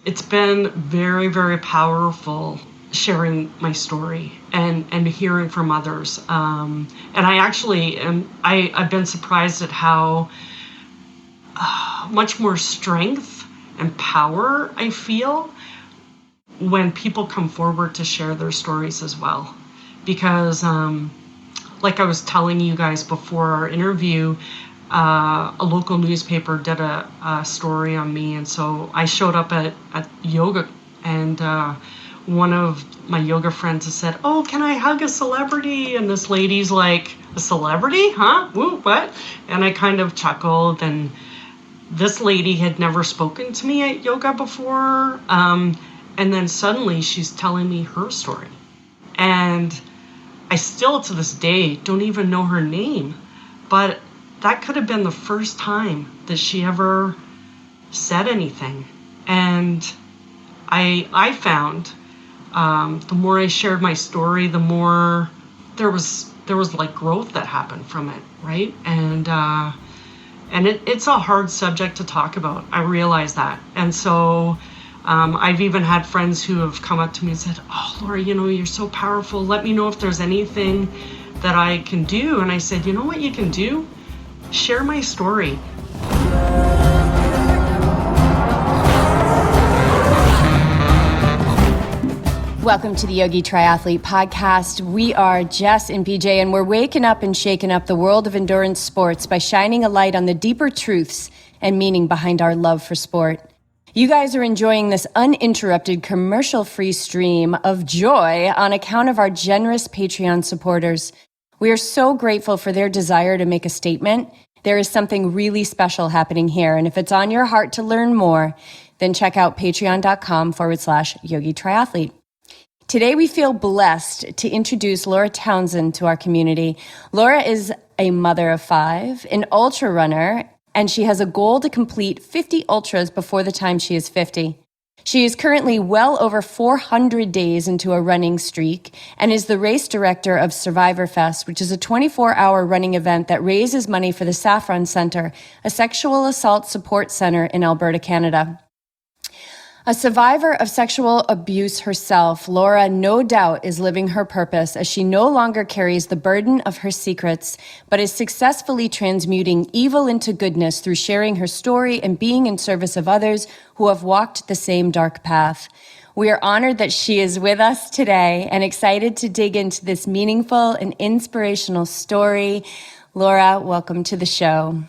It's been very, very powerful sharing my story and hearing from others. And I actually I've been surprised at how much more strength and power I feel when people come forward to share their stories as well. Because like I was telling you guys before our interview, a local newspaper did a story on me, and so I showed up at yoga, and one of my yoga friends has said, "Oh, can I hug a celebrity?" And this lady's like, "A celebrity? Huh? Woo, what?" And I kind of chuckled, and this lady had never spoken to me at yoga before, and then suddenly she's telling me her story, and I still to this day don't even know her name, but that could have been the first time that she ever said anything. And I found the more I shared my story, the more there was like growth that happened from it, right? And it's a hard subject to talk about. I realize that. And so I've even had friends who have come up to me and said, "Oh, Laura, you're so powerful. Let me know if there's anything that I can do." And I said, "You know what you can do? Share my story." Welcome to the Yogi Triathlete Podcast. We are Jess and PJ, and we're waking up and shaking up the world of endurance sports by shining a light on the deeper truths and meaning behind our love for sport. You guys are enjoying this uninterrupted commercial-free stream of joy on account of our generous Patreon supporters. We are so grateful for their desire to make a statement. There is something really special happening here, and if it's on your heart to learn more, then check out patreon.com/Yogi Triathlete. Today, we feel blessed to introduce Laura Townsend to our community. Laura is a mother of 5, an ultrarunner, and she has a goal to complete 50 ultras before the time she is 50. She is currently well over 400 days into a running streak and is the race director of Survivorfest, which is a 24-hour running event that raises money for the Saffron Centre, a sexual assault support center in Alberta, Canada. A survivor of sexual abuse herself, Laura no doubt is living her purpose as she no longer carries the burden of her secrets, but is successfully transmuting evil into goodness through sharing her story and being in service of others who have walked the same dark path. We are honored that she is with us today and excited to dig into this meaningful and inspirational story. Laura, welcome to the show.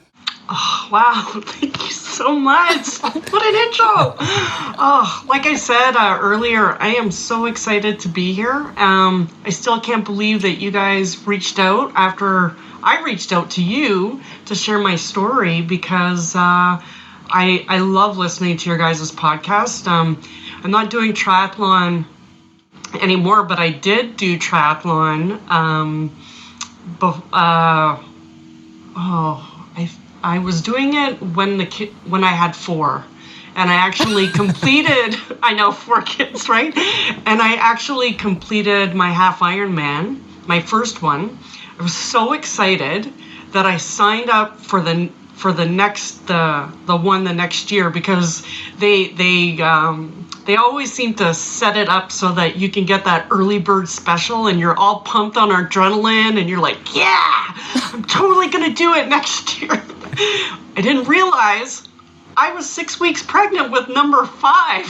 Oh, wow. Thank you so much. What an intro. Oh, like I said earlier, I am so excited to be here. I still can't believe that you guys reached out after I reached out to you to share my story, because I love listening to your guys' podcast. I'm not doing triathlon anymore, but I did do triathlon. I was doing it when I had 4, and I actually completed. I know, 4 kids, right? And I actually completed my half Ironman, my first one. I was so excited that I signed up for the next one the next year, because they always seem to set it up so that you can get that early bird special, and you're all pumped on adrenaline, and you're like, yeah, I'm totally gonna do it next year. I didn't realize I was 6 weeks pregnant with number 5.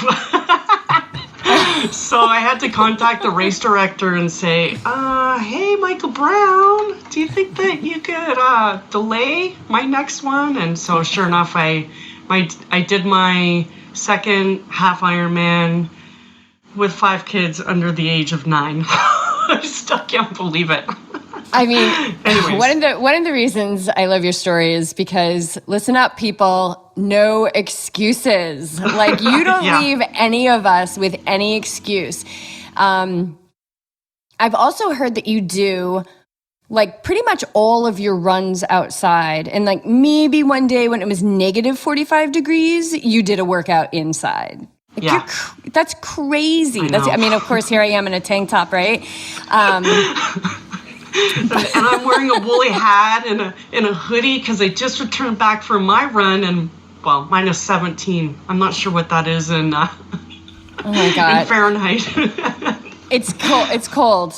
So I had to contact the race director and say, hey, Michael Brown, do you think that you could delay my next one? And so sure enough, I did my second half Ironman with 5 kids under the age of 9. I still can't believe it. I mean, one of the reasons I love your story is because, listen up, people, no excuses. Like, you don't leave any of us with any excuse. I've also heard that you do like pretty much all of your runs outside, and like maybe one day when it was negative 45 degrees, you did a workout inside. Like, yeah. That's crazy. I mean, of course, here I am in a tank top, right? And I'm wearing a woolly hat and a hoodie because I just returned back from my run, and well, minus 17. I'm not sure what that is in, oh my God. in Fahrenheit. It's cold. It's cold.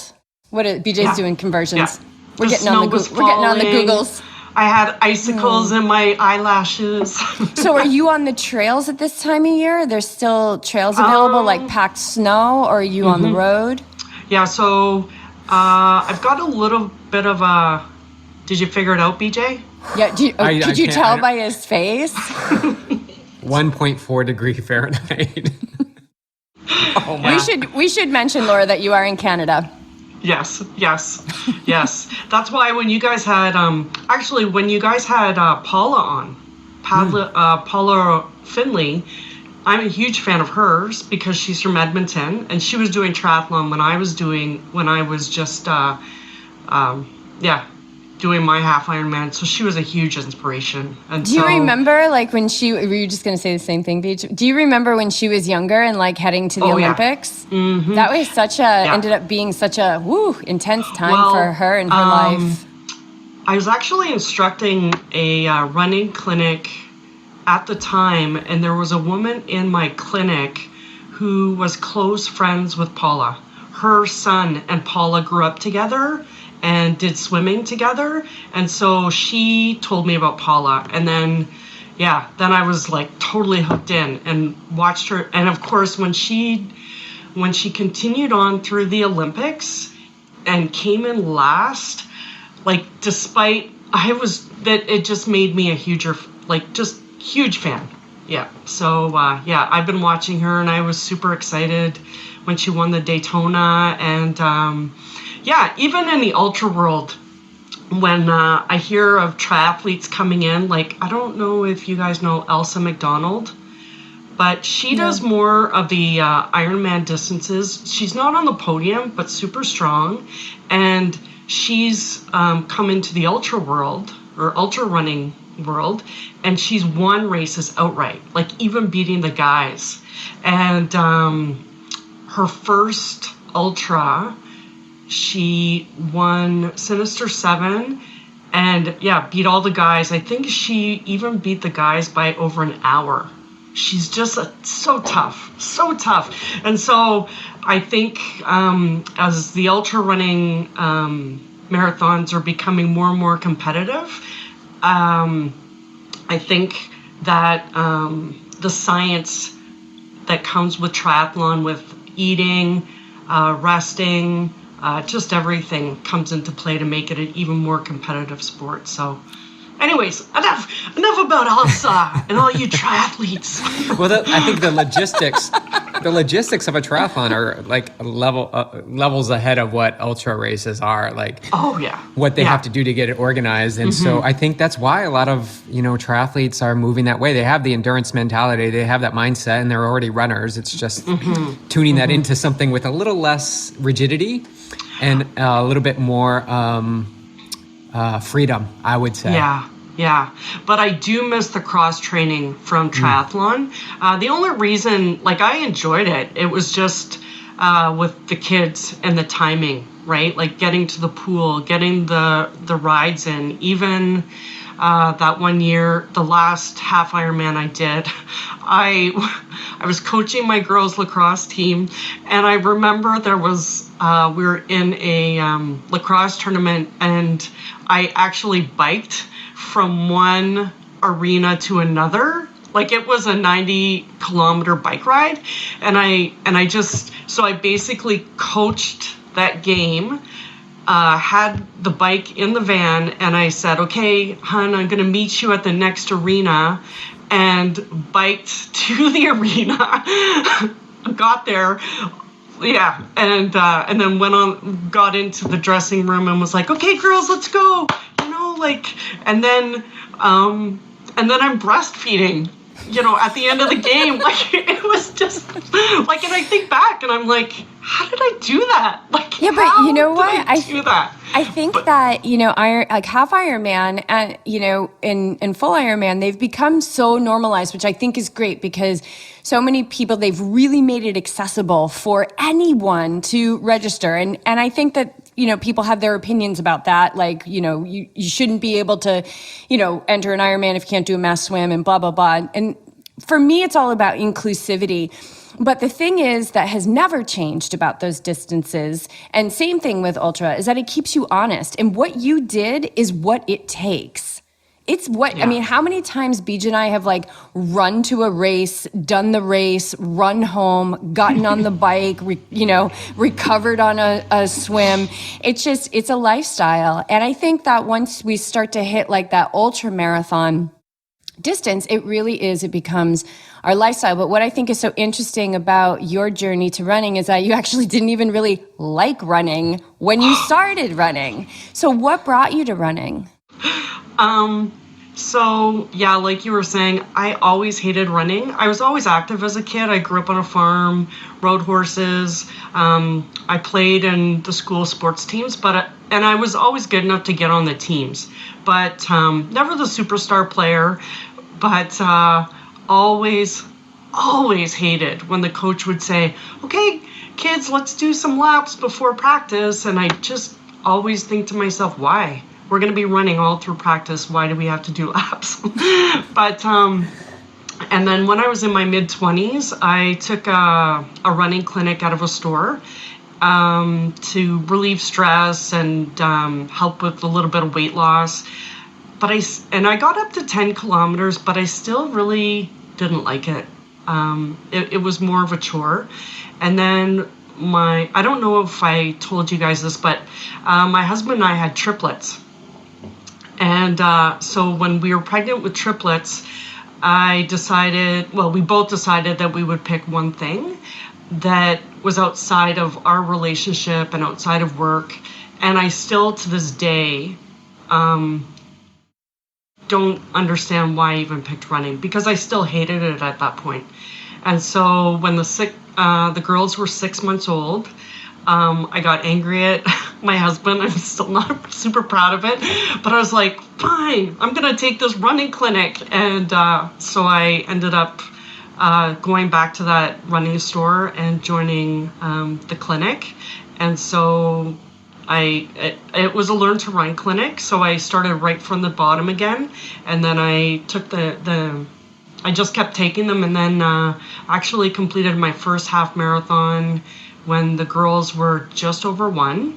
What are, BJ's doing conversions. Yeah. We're getting on the Googles. I had icicles in my eyelashes. So are you on the trails at this time of year? There's still trails available, like packed snow, or are you on the road? Yeah, so I've got a little bit of a... Did you figure it out, BJ? Yeah, could you tell by his face? 1.4 degree Fahrenheit. Oh my. We should mention, Laura, that you are in Canada. Yes. That's why when you guys had, Paula on, Paula Findlay, I'm a huge fan of hers because she's from Edmonton, and she was doing triathlon when I was just, doing my half Ironman. So she was a huge inspiration. And do you remember, like, when were you just going to say the same thing, Beach? Do you remember when she was younger and, like, heading to the Olympics? Yeah. Mm-hmm. That was ended up being such a, intense time for her and her life. I was actually instructing a running clinic at the time, and there was a woman in my clinic who was close friends with Paula. Her son and Paula grew up together and did swimming together. And so she told me about Paula. And then I was like totally hooked in and watched her. And of course, when she continued on through the Olympics and came in last, like it just made me a huge fan. Yeah. So, I've been watching her, and I was super excited when she won the Daytona. And, even in the ultra world, when I hear of triathletes coming in, like, I don't know if you guys know Elsa McDonald, but she does more of the Ironman distances. She's not on the podium, but super strong. And she's come into the ultra world, or ultra running world, and she's won races outright, like even beating the guys. And her first ultra, she won Sinister 7 and beat all the guys. I think she even beat the guys by over an hour. She's just so tough. And so I think as the ultra running marathons are becoming more and more competitive, I think that the science that comes with triathlon, with eating, resting, just everything comes into play to make it an even more competitive sport. So anyways, enough about Elsa and all you triathletes. Well, I think the logistics of a triathlon are like levels ahead of what ultra races are. Like, what they have to do to get it organized. And so I think that's why a lot of, triathletes are moving that way. They have the endurance mentality, they have that mindset, and they're already runners. It's just tuning that into something with a little less rigidity and a little bit more freedom, I would say. Yeah, but I do miss the cross training from triathlon. The only reason, I enjoyed it, it was just with the kids and the timing, right? Like getting to the pool, getting the rides in. Even that one year, the last half Ironman I did, I was coaching my girls lacrosse team, and I remember there was we were in a lacrosse tournament, and I actually biked from one arena to another. Like, it was a 90-kilometer bike ride, and I basically coached that game, had the bike in the van, and I said, okay, hon, I'm going to meet you at the next arena, and biked to the arena, got there, and then got into the dressing room and was like, okay, girls, let's go, and then I'm breastfeeding, at the end of the game. It was just and I think back and I'm like, how did I do that? But you know what? I do that. I think that, half Ironman and, in full Ironman, they've become so normalized, which I think is great because so many people, they've really made it accessible for anyone to register. And I think that people have their opinions about that. Like, you shouldn't be able to, enter an Ironman if you can't do a mass swim and blah, blah, blah. And for me, it's all about inclusivity. But the thing is that has never changed about those distances, and same thing with ultra, is that it keeps you honest. And what you did is what it takes. It's what, I mean, how many times BJ and I have like run to a race, done the race, run home, gotten on the bike, recovered on a swim. It's a lifestyle. And I think that once we start to hit like that ultra marathon distance, it becomes our lifestyle. But what I think is so interesting about your journey to running is that you actually didn't even really like running when you started running. So what brought you to running? So yeah, like you were saying, I always hated running. I was always active as a kid. I grew up on a farm, rode horses. I played in the school sports teams, and I was always good enough to get on the teams, but never the superstar player. But always hated when the coach would say, "Okay, kids, let's do some laps before practice," and I just always think to myself, why? We're going to be running all through practice. Why do we have to do laps? But, and then when I was in my mid-20s, I took a running clinic out of a store to relieve stress and help with a little bit of weight loss. But I got up to 10 kilometers, but I still really didn't like it. It was more of a chore. And then I don't know if I told you guys this, but my husband and I had triplets. And so when we were pregnant with triplets, we both decided that we would pick one thing that was outside of our relationship and outside of work. And I still, to this day, don't understand why I even picked running, because I still hated it at that point. And so when the girls were 6 months old, I got angry at my husband. I'm still not super proud of it, but I was like, fine, I'm going to take this running clinic. And so I ended up going back to that running store and joining the clinic. And so it was a learn to run clinic. So I started right from the bottom again. And then I took I just kept taking them, and then actually completed my first half marathon when the girls were just over 1.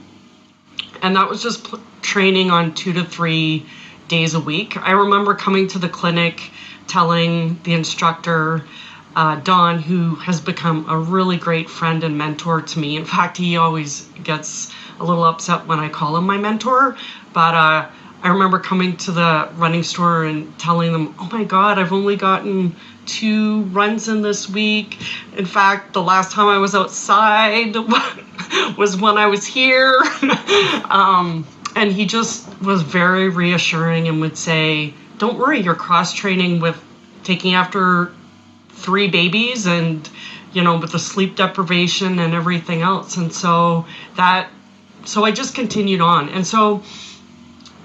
And that was just training on 2 to 3 days a week. I remember coming to the clinic, telling the instructor, Don, who has become a really great friend and mentor to me. In fact, he always gets a little upset when I call him my mentor. But I remember coming to the running store and telling them, oh my God, I've only gotten 2 runs in this week. In fact, the last time I was outside was when I was here. And he just was very reassuring and would say, don't worry, you're cross-training with taking after 3 babies and, with the sleep deprivation and everything else. And so I just continued on. And so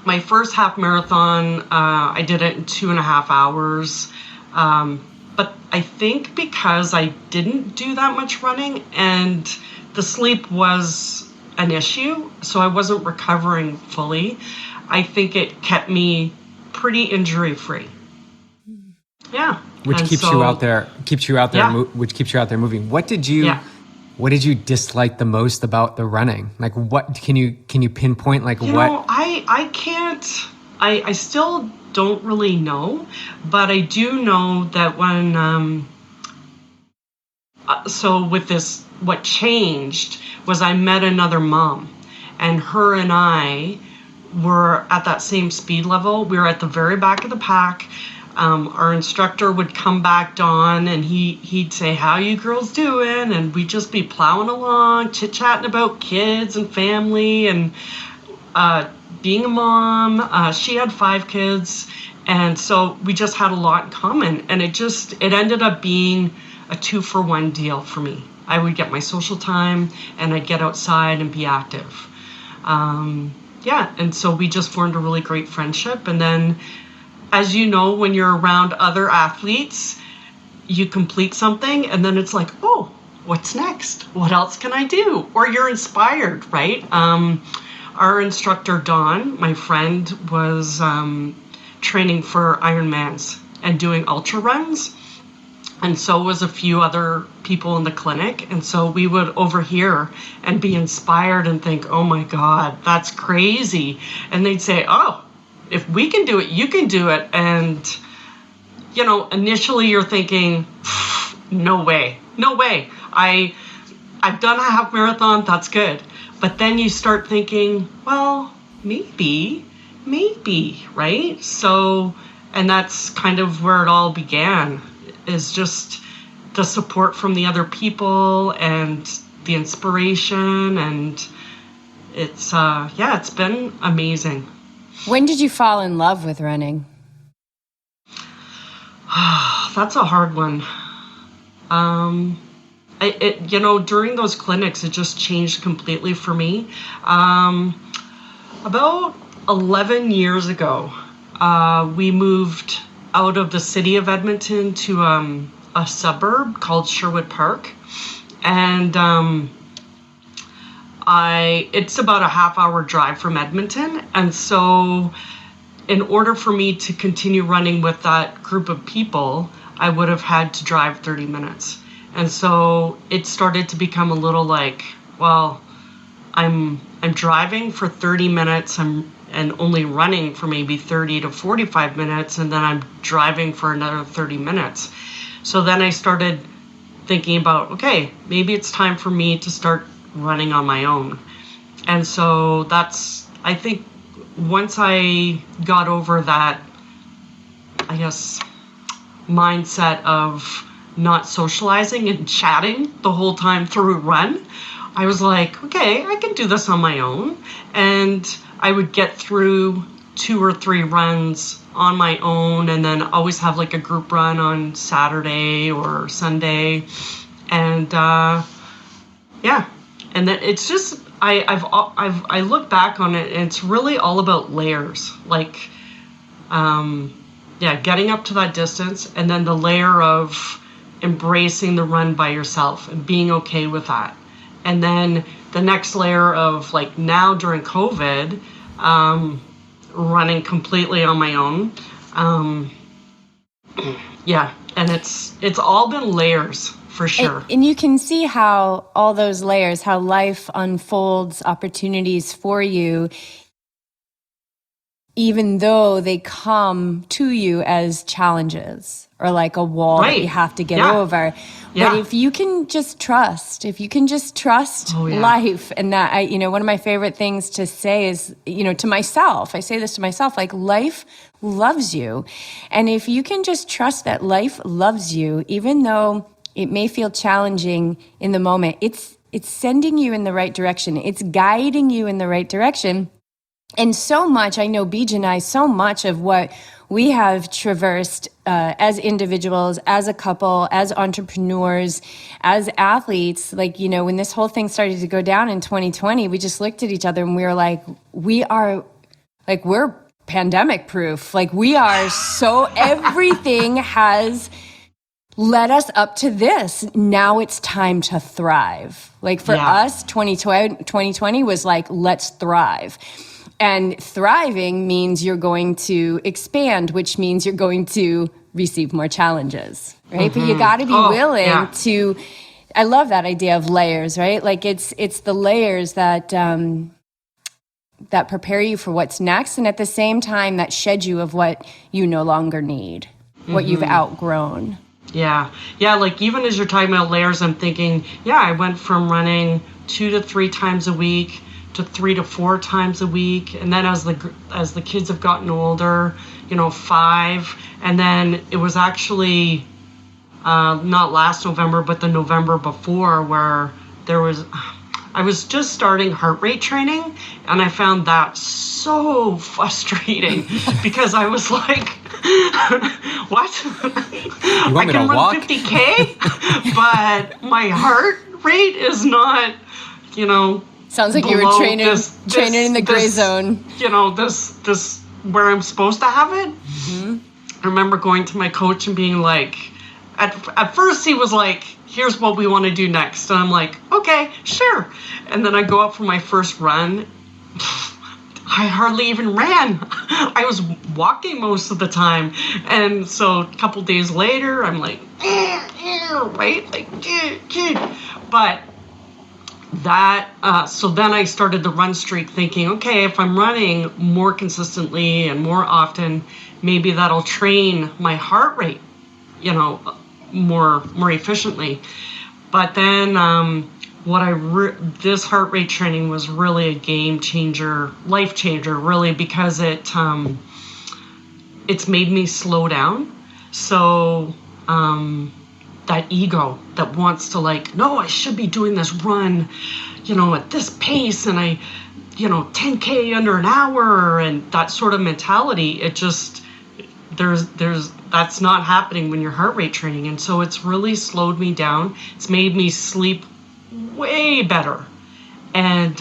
my first half marathon, I did it in 2.5 hours. But I think because I didn't do that much running and the sleep was an issue, so I wasn't recovering fully, I think it kept me pretty injury free. Yeah. Which keeps you out there, which keeps you out there moving. What did you dislike the most about the running? Like, what can you pinpoint? Like, what? I can't. I still don't really know, but I do know that when so with this, what changed was I met another mom, and her and I were at that same speed level. We were at the very back of the pack. Our instructor would come back, Dawn, and he'd say, how you girls doing? And we'd just be plowing along, chit-chatting about kids and family and being a mom. She had 5 kids, and so we just had a lot in common. And it ended up being a 2-for-1 deal for me. I would get my social time, and I'd get outside and be active. And so we just formed a really great friendship. And then, as you know, when you're around other athletes, you complete something, and then it's like, oh, what's next? What else can I do? Or you're inspired, right? Our instructor, Dawn, my friend, was training for Ironmans and doing ultra runs. And so was a few other people in the clinic. And so we would overhear and be inspired and think, oh my God, that's crazy. And they'd say, oh, if we can do it, you can do it. And, you know, initially you're thinking, no way. I've done a half marathon, that's good. But then you start thinking, well, maybe, right? So, and that's kind of where it all began, is just the support from the other people and the inspiration. And it's, it's been amazing. When did you fall in love with running? That's a hard one. During those clinics, it just changed completely for me. About 11 years ago, we moved out of the city of Edmonton to a suburb called Sherwood Park. And it's about a half-hour drive from Edmonton. And so in order for me to continue running with that group of people, I would have had to drive 30 minutes. And so it started to become a little like, well, I'm driving for 30 minutes and only running for maybe 30 to 45 minutes, and then I'm driving for another 30 minutes. So then I started thinking about, okay, maybe it's time for me to start running on my own. And so I think once I got over that, I guess, mindset of not socializing and chatting the whole time through a run, I was like, okay, I can do this on my own. And I would get through 2 or 3 runs on my own, and then always have like a group run on Saturday or Sunday. And and then it's just, I look back on it, and it's really all about layers. Like, getting up to that distance, and then the layer of embracing the run by yourself and being okay with that. And then the next layer of, like, now during COVID, running completely on my own. And it's all been layers for sure. And you can see how all those layers, how life unfolds opportunities for you, even though they come to you as challenges or like a wall that you have to get over. But if you can just trust, life, and that, one of my favorite things to say is, to myself, I say this to myself, like, life loves you. And if you can just trust that life loves you, even though it may feel challenging in the moment, it's sending you in the right direction. It's guiding you in the right direction. And so much, I know Bij and I, so much of what we have traversed as individuals, as a couple, as entrepreneurs, as athletes, like, when this whole thing started to go down in 2020, we just looked at each other and we were like, we're pandemic proof. Like, we are everything has led us up to this. Now it's time to thrive. Like, for us, 2020 was like, let's thrive. And thriving means you're going to expand, which means you're going to receive more challenges, right? Mm-hmm. But you got to be willing to, I love that idea of layers, right? Like, it's the layers that that prepare you for what's next, and at the same time that shed you of what you no longer need, what you've outgrown. Yeah. Like, even as you're talking about layers, I'm thinking, I went from running 2 to 3 times a week to 3 to 4 times a week, and then as the kids have gotten older, 5, and then it was actually not last November, but the November before, where I was just starting heart rate training, and I found that so frustrating because I was like, what? I can run walk? 50K, but my heart rate is not, Sounds like you were training in the gray zone. This where I'm supposed to have it. Mm-hmm. I remember going to my coach and being like, at first he was like, here's what we want to do next. And I'm like, okay, sure. And then I go out for my first run. I hardly even ran. I was walking most of the time. And so a couple days later, I'm like, right? Like, but that, so then I started the run streak thinking, okay, if I'm running more consistently and more often, maybe that'll train my heart rate, more efficiently. But then this heart rate training was really a game changer, life changer, really, because it's made me slow down. So that ego that wants to no, I should be doing this run, at this pace, and 10K under an hour, and that sort of mentality, it just, that's not happening when you're heart rate training. And so it's really slowed me down. It's made me sleep way better. And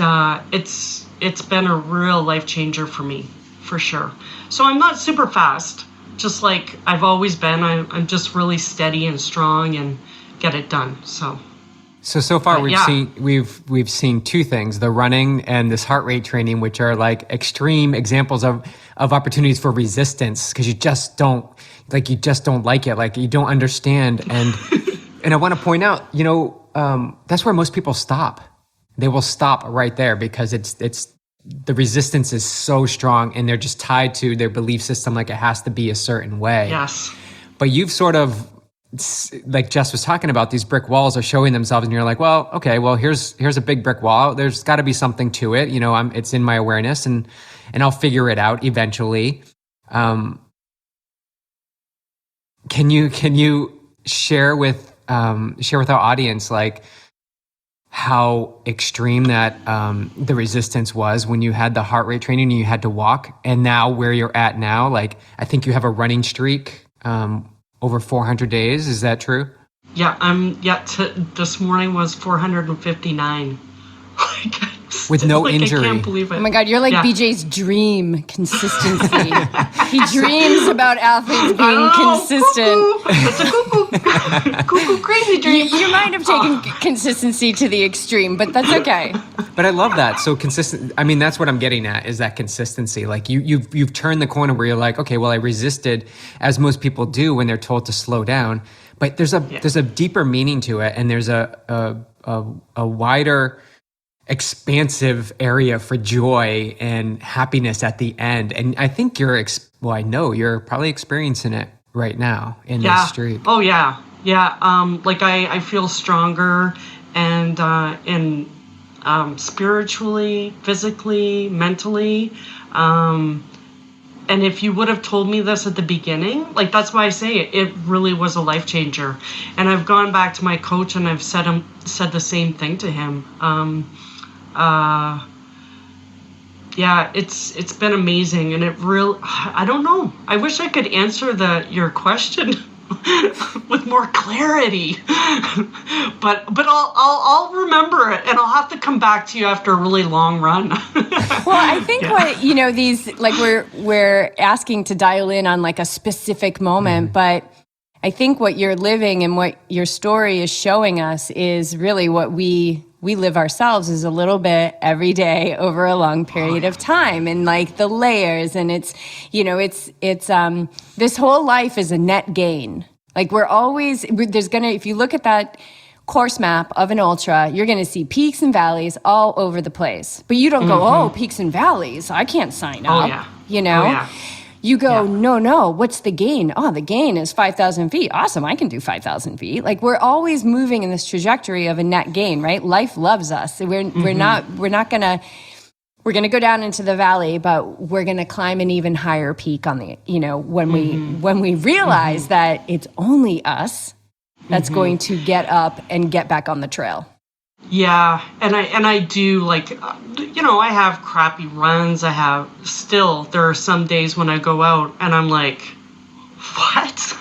it's been a real life changer for me, for sure. So I'm not super fast, just like I've always been. I'm just really steady and strong and get it done. So far we've seen two things: the running and this heart rate training, which are like extreme examples of opportunities for resistance, because you just don't like it, like you don't understand. And and I want to point out, that's where most people stop. They will stop right there because it's the resistance is so strong, and they're just tied to their belief system, like it has to be a certain way. Yes. But you've sort of, like Jess was talking about, these brick walls are showing themselves, and you're like, well, okay, well, here's a big brick wall. There's got to be something to it. It's in my awareness, and I'll figure it out eventually. Can you share with our audience, like, how extreme that the resistance was when you had the heart rate training and you had to walk, and now where you're at now? Like, I think you have a running streak over 400 days. Is that true? Yeah, this morning was 459. With no injury. I can't believe it. Oh my God, you're like BJ's dream consistency. He dreams about athletes being consistent. It's a cuckoo crazy dream. You might have taken consistency to the extreme, but that's okay. But I love that. So consistent. I mean, that's what I'm getting at, is that consistency. Like you've turned the corner where you're like, okay, well, I resisted, as most people do when they're told to slow down. But there's a deeper meaning to it, and there's a wider, expansive area for joy and happiness at the end. And I think I know you're probably experiencing it right now in this streak. Oh yeah. Yeah. I feel stronger and spiritually, physically, mentally. And if you would have told me this at the beginning, that's why I say it really was a life changer. And I've gone back to my coach and I've said the same thing to him. It's been amazing, and I don't know. I wish I could answer your question with more clarity, but I'll remember it, and I'll have to come back to you after a really long run. Well, I think we're asking to dial in on a specific moment, but I think what you're living and what your story is showing us is really what we live ourselves, is a little bit every day over a long period of time, and the layers, and it's this whole life is a net gain. If you look at that course map of an ultra, you're going to see peaks and valleys all over the place, but you don't go, peaks and valleys, I can't sign up. You go, no, what's the gain? Oh, the gain is 5,000 feet. Awesome, I can do 5,000 feet. We're always moving in this trajectory of a net gain, right? Life loves us. We're gonna go down into the valley, but we're gonna climb an even higher peak on the, when we realize that it's only us that's going to get up and get back on the trail. Yeah, and I do, I have crappy runs. there are some days when I go out and I'm like, what?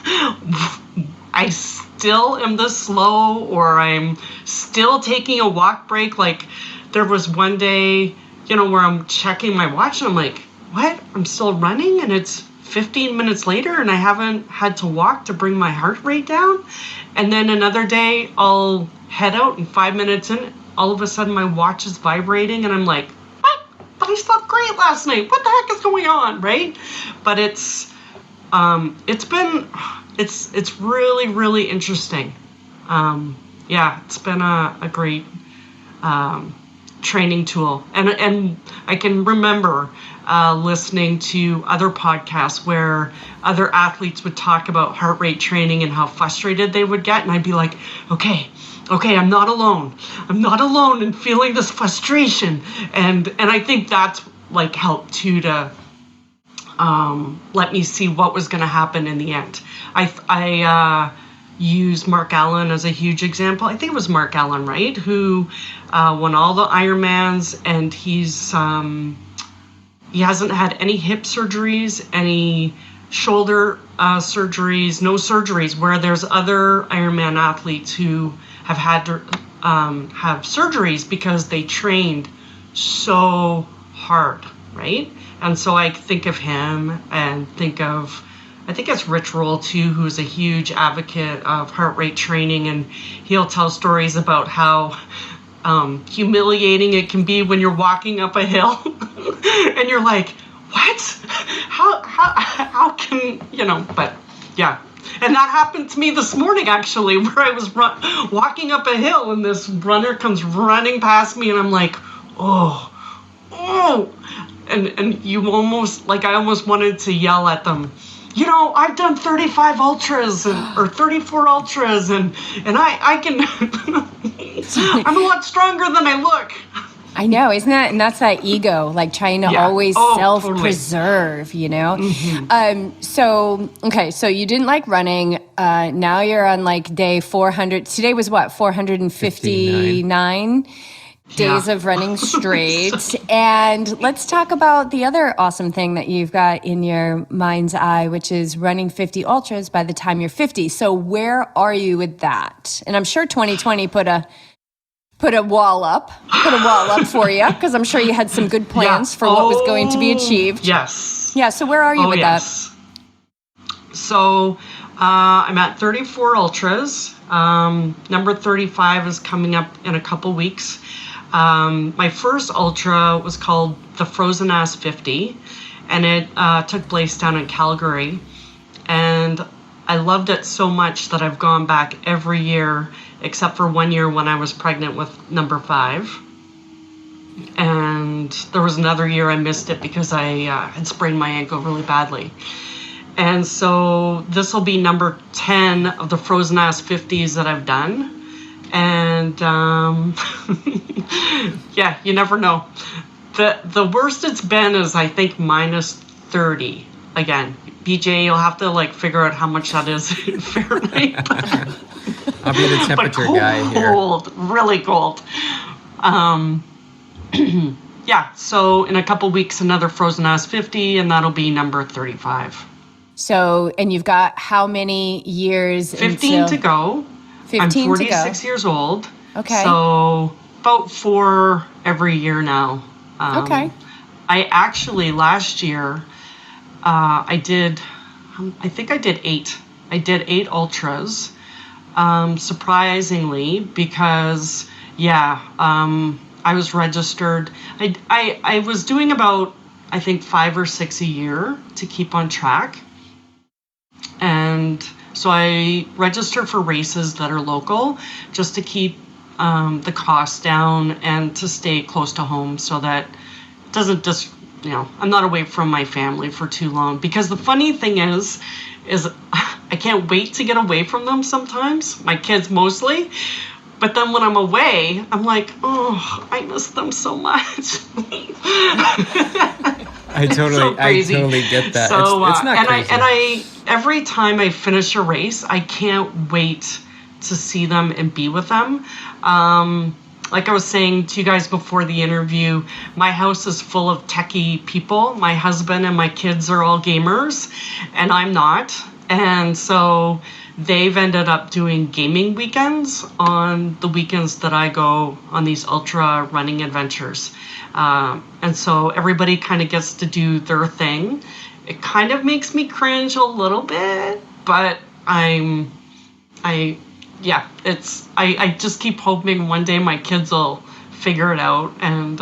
I still am this slow, or I'm still taking a walk break. There was one day, where I'm checking my watch and I'm like, what? I'm still running and it's 15 minutes later and I haven't had to walk to bring my heart rate down. And then another day I'll head out and 5 minutes in, all of a sudden my watch is vibrating and I'm like, what? But I slept great last night. What the heck is going on, right? But it's really, really interesting. It's been a great training tool. And I can remember listening to other podcasts where other athletes would talk about heart rate training and how frustrated they would get. And I'd be like, okay, I'm not alone. I'm not alone in feeling this frustration. And I think that's like helped too to let me see what was going to happen in the end. I use Mark Allen as a huge example. I think it was Mark Allen, right? Who won all the Ironmans, and he hasn't had any hip surgeries, any shoulder surgeries, no surgeries, where there's other Ironman athletes who have had to have surgeries because they trained so hard, right? And so I think of him and I think it's Rich Roll too, who's a huge advocate of heart rate training, and he'll tell stories about how humiliating it can be when you're walking up a hill and you're like, what? How can, but yeah. And that happened to me this morning, actually, where I was walking up a hill and this runner comes running past me and I'm like, oh. And you almost, I almost wanted to yell at them. I've done 35 ultras or 34 ultras and I can, I'm a lot stronger than I look. I know, isn't that, and that's that ego, trying to always self-preserve, totally. Mm-hmm. So you didn't like running. Now you're on day 400. Today was what, 459 days of running straight. And let's talk about the other awesome thing that you've got in your mind's eye, which is running 50 ultras by the time you're 50. So where are you with that? And I'm sure 2020 put a wall up for you, because I'm sure you had some good plans for what was going to be achieved. Yes. Yeah. So where are you with that? So I'm at 34 ultras. Number 35 is coming up in a couple weeks. My first ultra was called the Frozen Ass 50, and it took place down in Calgary. And I loved it so much that I've gone back every year, except for 1 year when I was pregnant with number 5. And there was another year I missed it because I had sprained my ankle really badly. And so this will be number 10 of the Frozen Ass 50s that I've done. And you never know. The worst it's been is, I think, minus 30. Again, BJ, you'll have to figure out how much that is in Fahrenheit. I'll be the temperature guy here. Cold, really cold. So in a couple weeks, another Frozen Ass 50, and that'll be number 35. So, and you've got how many years? 15 to go. 15 I'm 46 years old. Okay. So about 4 every year now. Okay. I actually, last year, I think I did 8. I did 8 ultras, surprisingly, because, I was registered. I was doing about, I think, 5 or 6 a year to keep on track. And so I registered for races that are local just to keep the costs down and to stay close to home so that it doesn't just, I'm not away from my family for too long. Because the funny thing is I can't wait to get away from them sometimes, my kids mostly. But then when I'm away, I'm like, oh, I miss them so much. I totally get that. So, it's not crazy. I every time I finish a race, I can't wait to see them and be with them. Like I was saying to you guys before the interview, my house is full of techie people. My husband and my kids are all gamers, and I'm not. And so they've ended up doing gaming weekends on the weekends that I go on these ultra running adventures. And so everybody kind of gets to do their thing. it kind of makes me cringe a little bit, but I just keep hoping one day my kids will figure it out and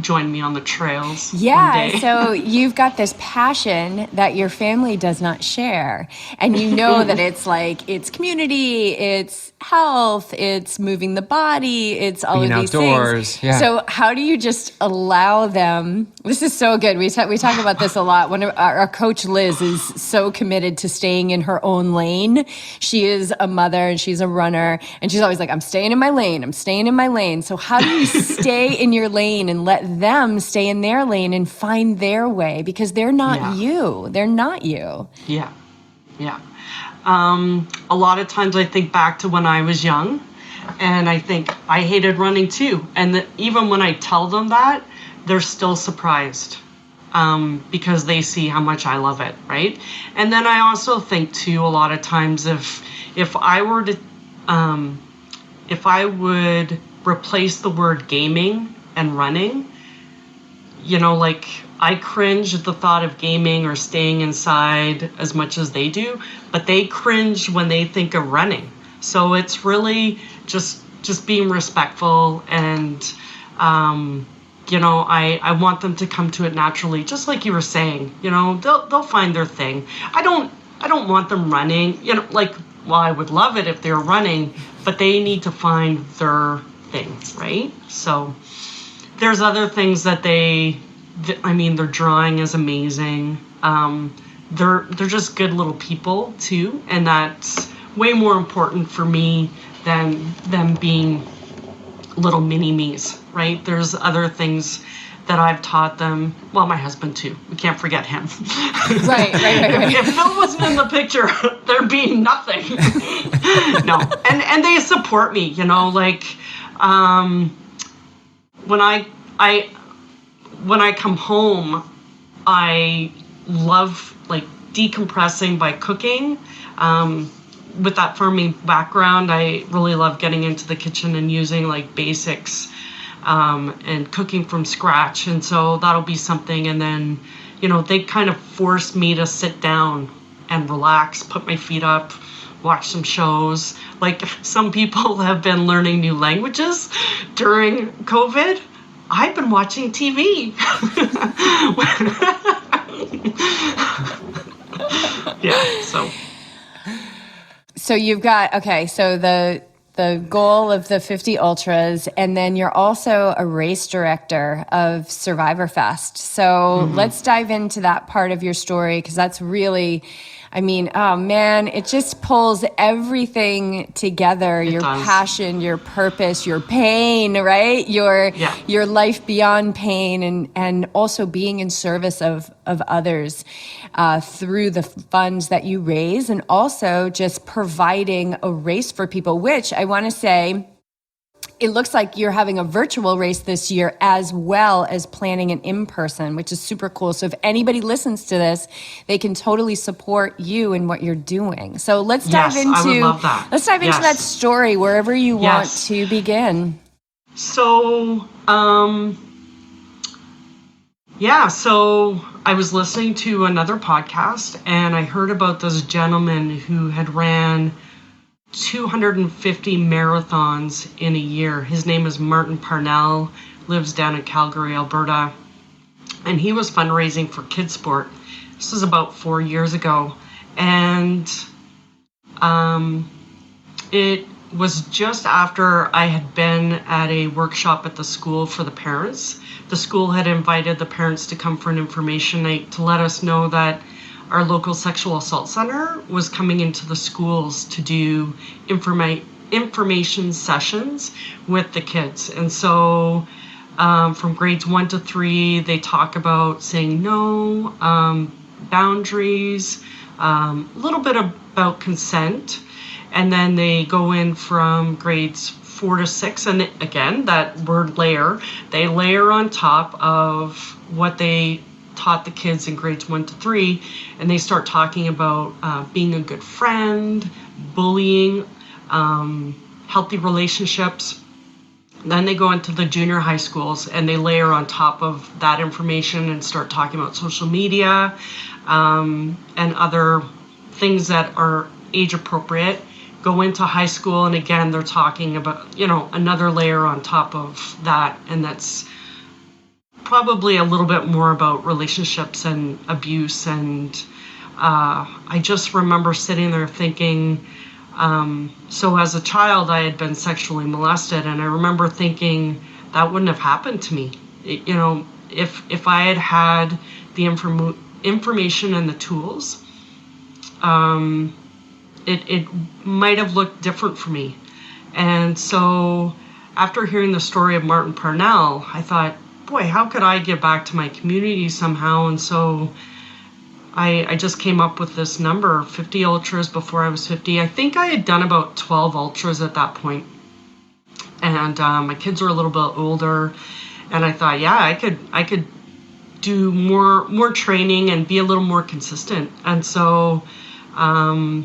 join me on the trails. Yeah, so you've got this passion that your family does not share. And you know that it's like, it's community, it's health, it's moving the body, it's all being of these outdoors, things. Yeah. So how do you just allow them? This is so good. We talk about this a lot. One of our coach, Liz, is so committed to staying in her own lane. She is a mother and she's a runner. And she's always like, I'm staying in my lane. I'm staying in my lane. So how do you stay in your lane and let them stay in their lane and find their way? Because they're not you. They're not you. Yeah. A lot of times I think back to when I was young, and I think I hated running too. And even when I tell them that, they're still surprised because they see how much I love it, right? And then I also think too, a lot of times if I were to, if I would replace the word gaming and running, you know, like I cringe at the thought of gaming or staying inside as much as they do, but they cringe when they think of running. So it's really just being respectful and, you know, I want them to come to it naturally, just like you were saying. You know, they'll find their thing. I don't want them running, you know, like, well, I would love it if they're running, but they need to find their thing, right? So there's other things that their drawing is amazing. They're just good little people too, and that's way more important for me than them being little mini-me's, right? There's other things that I've taught them. Well, my husband too. We can't forget him. Right. If Phil wasn't in the picture, there'd be nothing. No, and they support me. You know, like when I come home, I love like decompressing by cooking. With that farming background, I really love getting into the kitchen and using like basics and cooking from scratch. And so that'll be something. And then, you know, they kind of force me to sit down and relax, put my feet up, watch some shows. Like some people have been learning new languages during COVID. I've been watching TV. Yeah, So you've got, okay, so the goal of the 50 Ultras, and then you're also a race director of Survivorfest. So let's dive into that part of your story, because that's really, I mean, oh man, it just pulls everything together. Your passion, your purpose, your pain, right? Your life beyond pain, and also being in service of others through the funds that you raise, and also just providing a race for people, which I want to say, it looks like you're having a virtual race this year as well as planning an in-person, which is super cool. So if anybody listens to this, they can totally support you in what you're doing. So let's dive into I would love that. Let's dive into that story wherever you want to begin. So, so I was listening to another podcast and I heard about this gentleman who had ran 250 marathons in a year. His name is Martin Parnell, lives down in Calgary, Alberta. And he was fundraising for Kids Sport. This was about 4 years ago. And it was just after I had been at a workshop at the school for the parents. The school had invited the parents to come for an information night to let us know that our local sexual assault center was coming into the schools to do information sessions with the kids. And so from grades 1 to 3, they talk about saying no, boundaries, a little bit about consent. And then they go in from grades 4 to 6. And again, that word layer, they layer on top of what they taught the kids in grades 1 to 3, and they start talking about being a good friend, bullying, healthy relationships. Then they go into the junior high schools and they layer on top of that information and start talking about social media and other things that are age appropriate. Go into high school and again, they're talking about, another layer on top of that. And that's probably a little bit more about relationships and abuse. And I just remember sitting there thinking, so as a child, I had been sexually molested, and I remember thinking that wouldn't have happened to me. If I had had the information and the tools, it might have looked different for me. And so after hearing the story of Martin Parnell, I thought, boy, how could I give back to my community somehow? And so I just came up with this number, 50 ultras before I was 50. I think I had done about 12 ultras at that point. And my kids were a little bit older. And I thought, yeah, I could do more training and be a little more consistent. And so I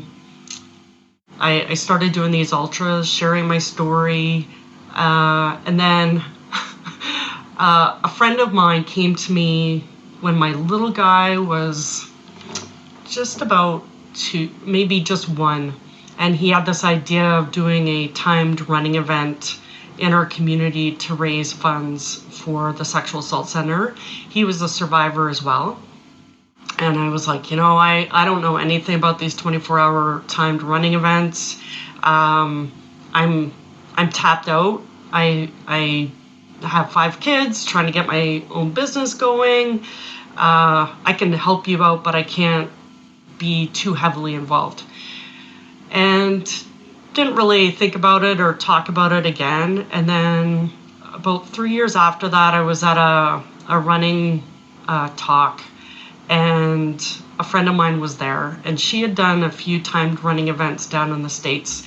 started doing these ultras, sharing my story. And then a friend of mine came to me when my little guy was just about 2, maybe just 1. And he had this idea of doing a timed running event in our community to raise funds for the Sexual Assault Centre. He was a survivor as well. And I was like, I don't know anything about these 24-hour timed running events. I'm tapped out. I have 5 kids, trying to get my own business going. I can help you out, but I can't be too heavily involved. And didn't really think about it or talk about it again. And then about 3 years after that, I was at a running talk, and a friend of mine was there, and she had done a few timed running events down in the States.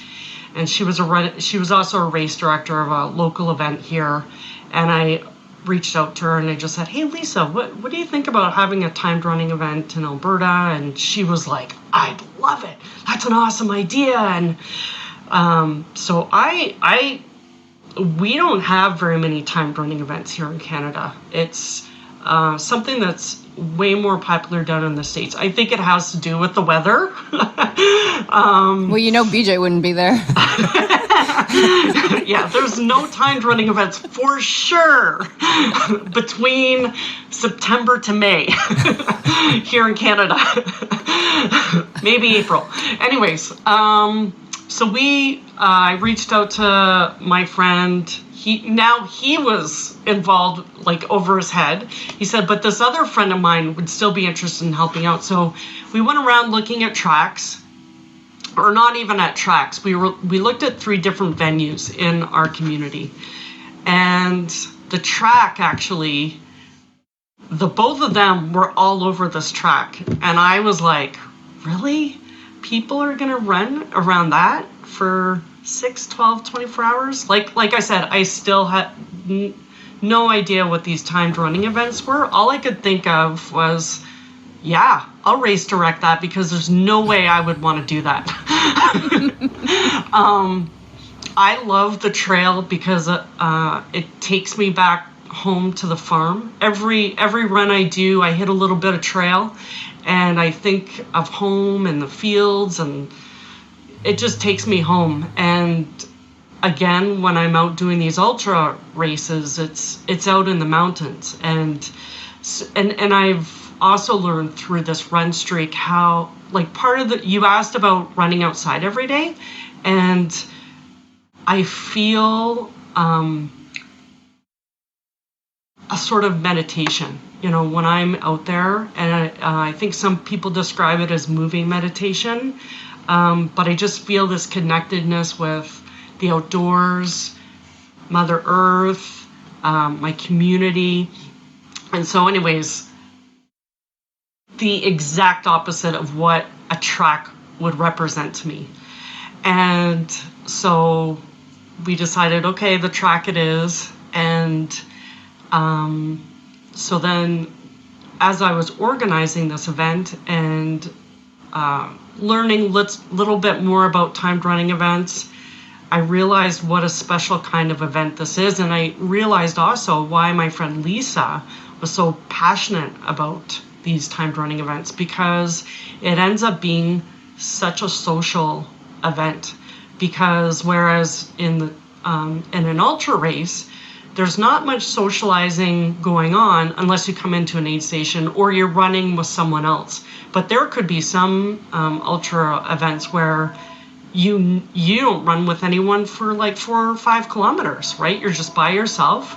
And she was also a race director of a local event here. And I reached out to her and I just said, hey, Lisa, what do you think about having a timed running event in Alberta? And she was like, I'd love it. That's an awesome idea. And so we don't have very many timed running events here in Canada. It's something that's way more popular down in the States. I think it has to do with the weather. Well, BJ wouldn't be there. Yeah, there's no timed running events for sure between September to May here in Canada. Maybe April. Anyways, so I reached out to my friend. He was involved like over his head. He said, but this other friend of mine would still be interested in helping out. So we went around looking at tracks, or not even at tracks. We looked at 3 different venues in our community. And the track actually, both of them were all over this track. And I was like, really? People are going to run around that for 6, 12, 24 hours? Like I said, I still had no idea what these timed running events were. All I could think of was, yeah, I'll race direct that because there's no way I would want to do that. I love the trail because it takes me back home to the farm. Every run I do, I hit a little bit of trail and I think of home and the fields, and it just takes me home. And again, when I'm out doing these ultra races, it's out in the mountains. And I've also learned through this run streak how, like, you asked about running outside every day, and I feel a sort of meditation, when I'm out there. And I think some people describe it as moving meditation. But I just feel this connectedness with the outdoors, Mother Earth, my community. And so anyways, the exact opposite of what a track would represent to me. And so we decided, okay, the track it is. And so then as I was organizing this event and learning little bit more about timed running events, I realized what a special kind of event this is. And I realized also why my friend Lisa was so passionate about these timed running events, because it ends up being such a social event. Because whereas in an ultra race, there's not much socializing going on unless you come into an aid station or you're running with someone else. But there could be some ultra events where you don't run with anyone for like 4 or 5 kilometers, right? You're just by yourself.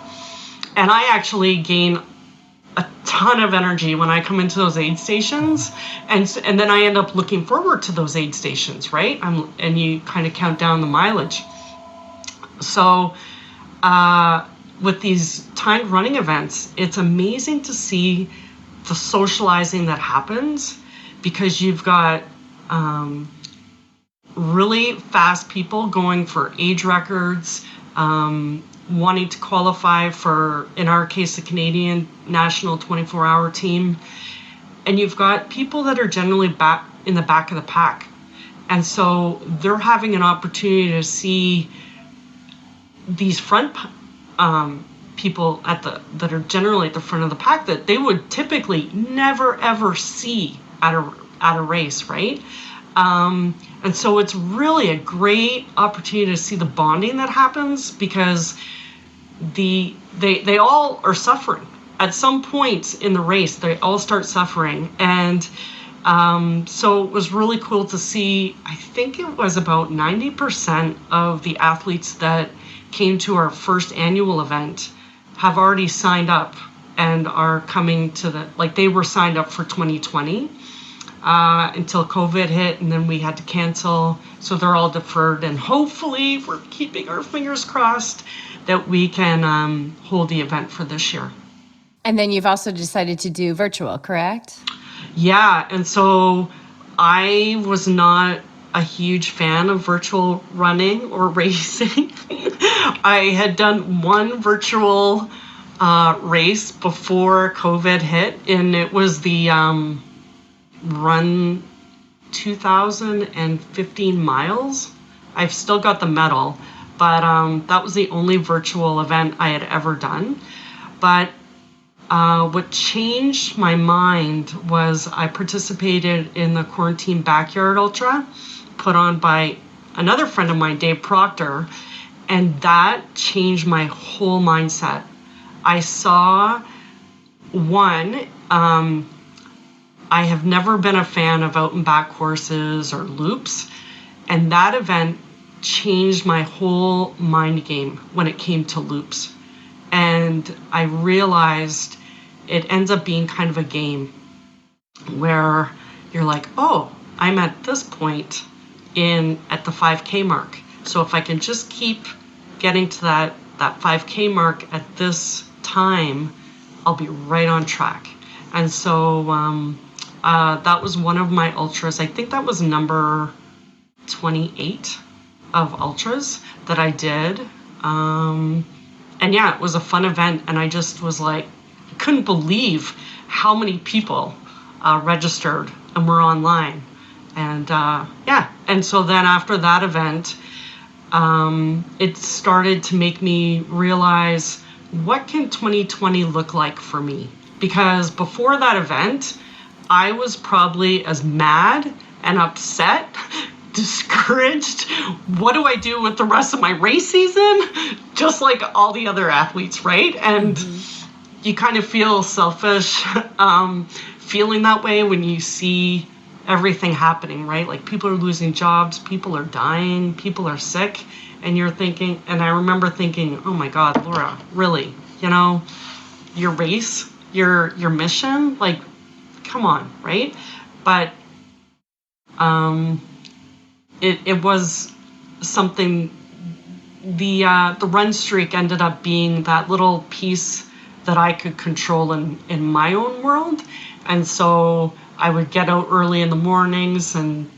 And I actually gain a ton of energy when I come into those aid stations, and then I end up looking forward to those aid stations, right? And you kind of count down the mileage. So with these timed running events, it's amazing to see the socializing that happens, because you've got really fast people going for age records, wanting to qualify for, in our case, the Canadian National 24-hour team. And you've got people that are generally back in the back of the pack. And so they're having an opportunity to see these front people that are generally at the front of the pack that they would typically never, ever see at a race, right? And so it's really a great opportunity to see the bonding that happens, because they all are suffering. At some point in the race, they all start suffering. And so it was really cool to see. I think it was about 90% of the athletes that came to our first annual event have already signed up and are coming to they were signed up for 2020 until COVID hit, and then we had to cancel. So they're all deferred, and hopefully we're keeping our fingers crossed that we can hold the event for this year. And then you've also decided to do virtual, correct? Yeah, and so I was not a huge fan of virtual running or racing. I had done one virtual race before COVID hit, and it was the Run 2015 miles. I've still got the medal, but that was the only virtual event I had ever done. But what changed my mind was I participated in the Quarantine Backyard Ultra put on by another friend of mine, Dave Proctor, and that changed my whole mindset. I saw I have never been a fan of out and back courses or loops, and that event changed my whole mind game when it came to loops. And I realized it ends up being kind of a game where you're like, oh, I'm at this point at the 5K mark. So if I can just keep getting to that 5K mark at this time, I'll be right on track. And so that was one of my ultras. I think that was number 28 of ultras that I did. And yeah, it was a fun event. And I just was like, couldn't believe how many people registered and were online. And yeah, and so then after that event, it started to make me realize, what can 2020 look like for me? Because before that event, I was probably as mad and upset, discouraged. What do I do with the rest of my race season? Just like all the other athletes, right? And you kind of feel selfish feeling that way when you see everything happening, right? Like people are losing jobs, people are dying, people are sick, and you're thinking, and I remember thinking, oh my God, Laura, really? You know, your race, your mission, like, come on, right? But it was something. The run streak ended up being that little piece that I could control in my own world, and so I would get out early in the mornings and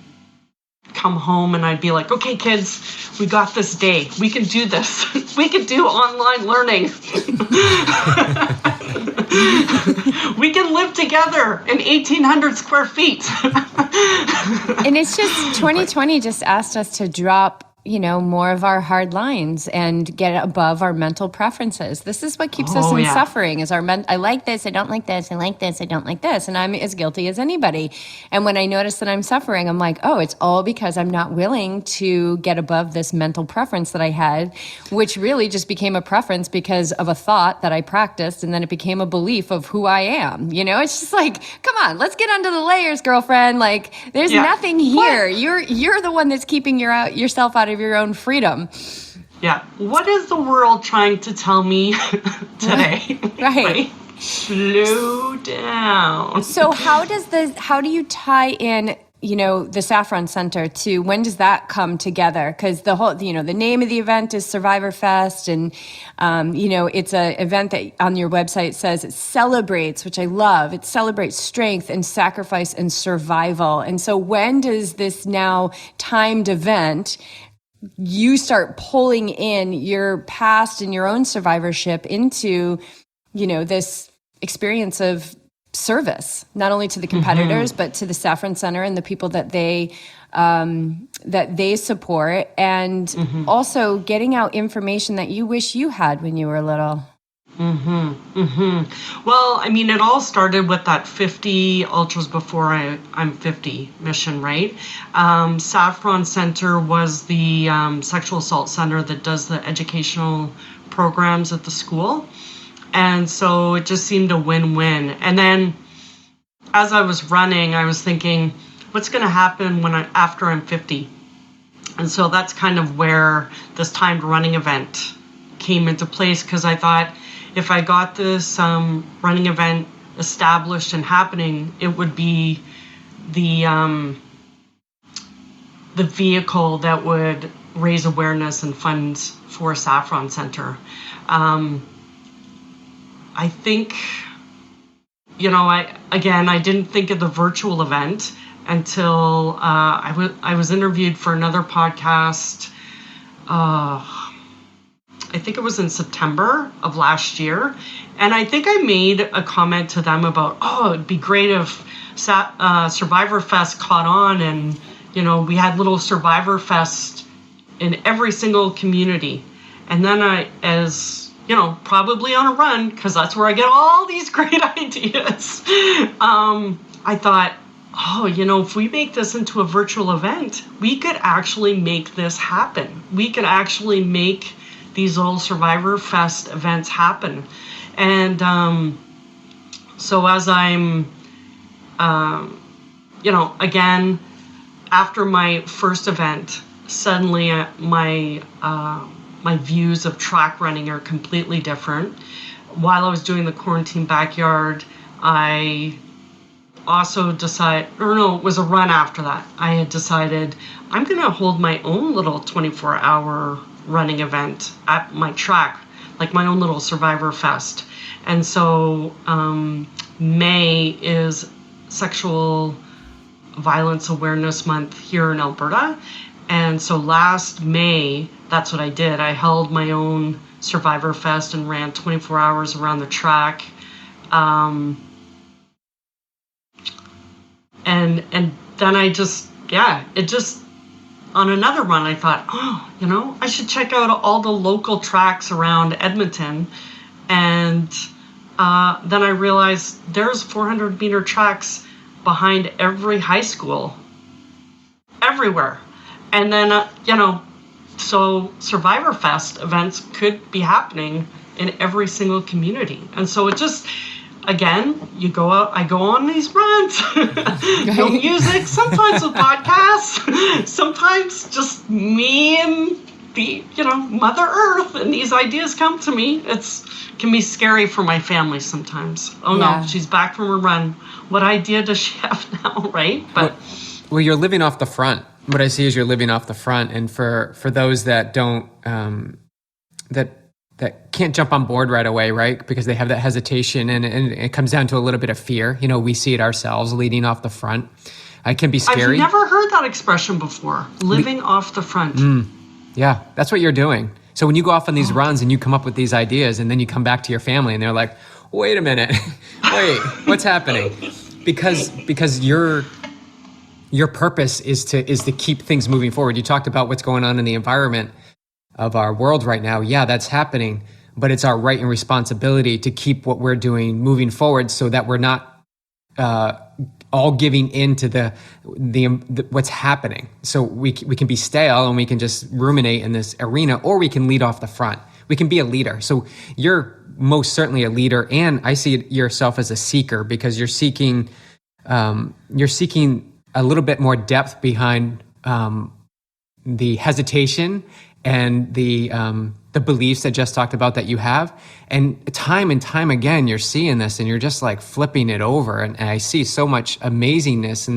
come home, and I'd be like, okay, kids, we got this day. We can do this. We can do online learning. We can live together in 1,800 square feet. And it's just 2020 just asked us to drop, more of our hard lines and get above our mental preferences. This is what keeps us in suffering is I like this, I don't like this, I like this, I don't like this. And I'm as guilty as anybody. And when I notice that I'm suffering, I'm like, oh, it's all because I'm not willing to get above this mental preference that I had, which really just became a preference because of a thought that I practiced. And then it became a belief of who I am. It's just like, come on, let's get under the layers, girlfriend. Like there's nothing here. What? You're the one that's keeping yourself out of your own freedom. Yeah. What is the world trying to tell me today? Right. Slow down. So how do you tie in, the Saffron Centre to when does that come together? Because the whole, the name of the event is Survivorfest, and it's a event that on your website says it celebrates, which I love. It celebrates strength and sacrifice and survival. And so when does this now timed event you start pulling in your past and your own survivorship into, this experience of service, not only to the competitors, but to the Saffron Centre and the people that they support, and also getting out information that you wish you had when you were little. Well, it all started with that 50 Ultras Before I'm 50 mission, right? Saffron Centre was the sexual assault center that does the educational programs at the school. And so it just seemed a win-win. And then as I was running, I was thinking, what's going to happen after I'm 50? And so that's kind of where this timed running event came into place, because I thought, if I got this running event established and happening, it would be the vehicle that would raise awareness and funds for Saffron Centre. I think, I didn't think of the virtual event until I was interviewed for another podcast. I think it was in September of last year. And I think I made a comment to them about, it'd be great if Survivorfest caught on and, we had little Survivorfest in every single community. And then probably on a run, because that's where I get all these great ideas. I thought, if we make this into a virtual event, we could actually make this happen. We could actually make these little Survivorfest events happen. And so as I'm, again, after my first event, suddenly my views of track running are completely different. While I was doing the quarantine backyard, I also it was a run after that. I had decided I'm going to hold my own little 24-hour running event at my track, like my own little Survivorfest. And so May is Sexual Violence Awareness Month here in Alberta. And so last May, that's what I did. I held my own Survivorfest and ran 24 hours around the track. And then on another run, I thought, I should check out all the local tracks around Edmonton. And then I realized there's 400-meter tracks behind every high school, everywhere. And then, so Survivorfest events could be happening in every single community. And so it just, again, I go on these runs, no music, sometimes with podcasts, sometimes just me and the, Mother Earth, and these ideas come to me. Can be scary for my family sometimes. No, she's back from her run. What idea does she have now, right? But well, you're living off the front. What I see is you're living off the front, and for those that don't that can't jump on board right away, right? Because they have that hesitation, and it comes down to a little bit of fear. We see it ourselves, leading off the front. It can be scary. I've never heard that expression before. Living off the front. Yeah, that's what you're doing. So when you go off on these runs and you come up with these ideas, and then you come back to your family and they're like, wait a minute, wait, what's happening? Because you're your purpose is to keep things moving forward. You talked about what's going on in the environment of our world right now. Yeah, that's happening, but it's our right and responsibility to keep what we're doing moving forward, so that we're not all giving in to the what's happening. So we can be stale and we can just ruminate in this arena, or we can lead off the front. We can be a leader. So you're most certainly a leader, and I see yourself as a seeker, because you're seeking a little bit more depth behind the hesitation and the beliefs that Jess talked about that you have. And time again, you're seeing this and you're just like flipping it over. And I see so much amazingness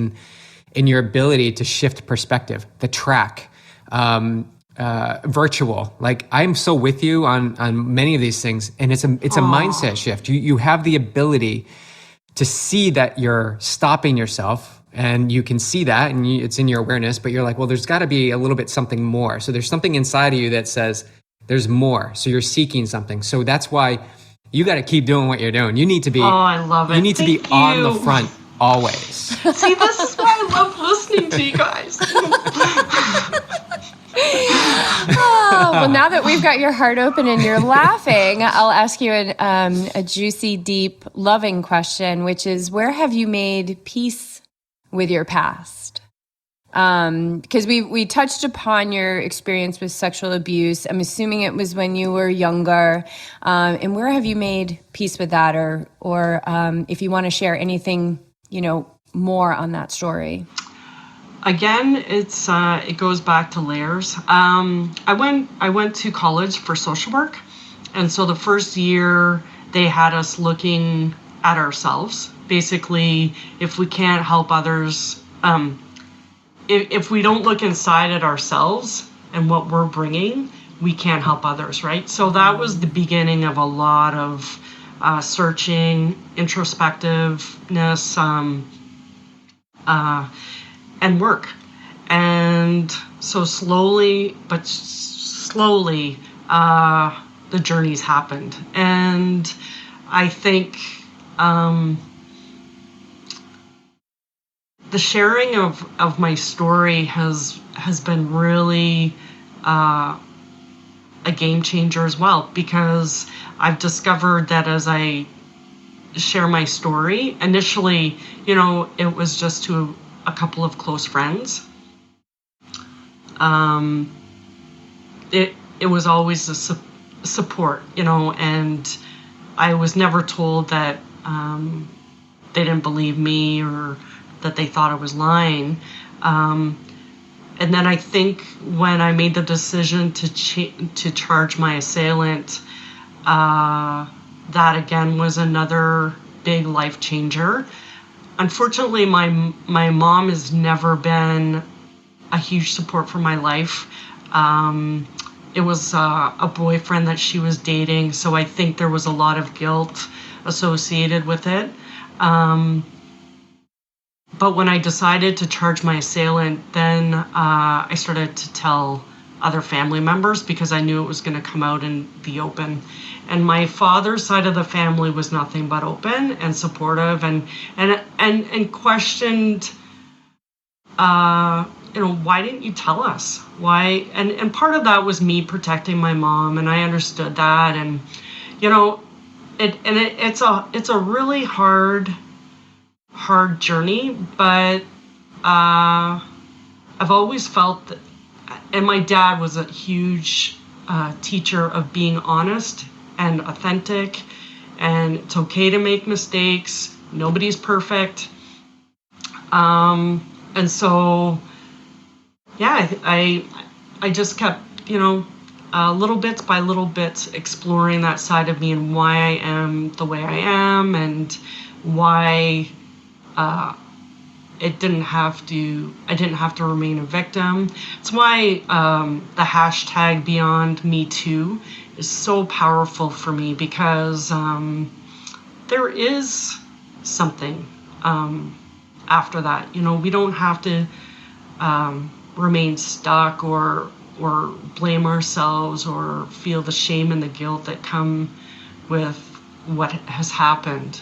in your ability to shift perspective, the track, virtual. Like, I'm so with you on many of these things. And it's a mindset shift. You have the ability to see that you're stopping yourself, and you can see that, and it's in your awareness, but you're like, well, there's got to be a little bit something more. So there's something inside of you that says there's more. So you're seeking something. So that's why you got to keep doing what you're doing. You need to be, I love it. You need to be on the front always. See, this is why I love listening to you guys. Well, now that we've got your heart open and you're laughing, I'll ask you a juicy, deep, loving question, which is, where have you made peace with your past? Because we touched upon your experience with sexual abuse. I'm assuming it was when you were younger. And where have you made peace with that, or if you want to share anything, more on that story? Again, it goes back to layers. I went to college for social work, and so the first year they had us looking at ourselves. Basically, if we can't help others, if we don't look inside at ourselves and what we're bringing, we can't help others, right? So that was the beginning of a lot of searching, introspectiveness, and work. And so slowly, the journeys happened. And I think the sharing of my story has been really a game changer as well, because I've discovered that as I share my story, initially, it was just to a couple of close friends. It was always a support, and I was never told that they didn't believe me or that they thought I was lying. And then I think when I made the decision to charge my assailant, that again was another big life changer. Unfortunately, my mom has never been a huge support for my life. It was a boyfriend that she was dating, so I think there was a lot of guilt associated with it. But when I decided to charge my assailant, then I started to tell other family members, because I knew it was going to come out in the open. And my father's side of the family was nothing but open and supportive, and questioned, why didn't you tell us? Why? And part of that was me protecting my mom, and I understood that. And it's a really hard journey, but I've always felt that, and my dad was a huge teacher of being honest and authentic, and it's okay to make mistakes. Nobody's perfect. And so, yeah, I just kept, little bits by little bits exploring that side of me and why I am the way I am, and why I didn't have to remain a victim. It's why the hashtag Beyond Me Too is so powerful for me, because there is something after that. We don't have to remain stuck or blame ourselves or feel the shame and the guilt that come with what has happened.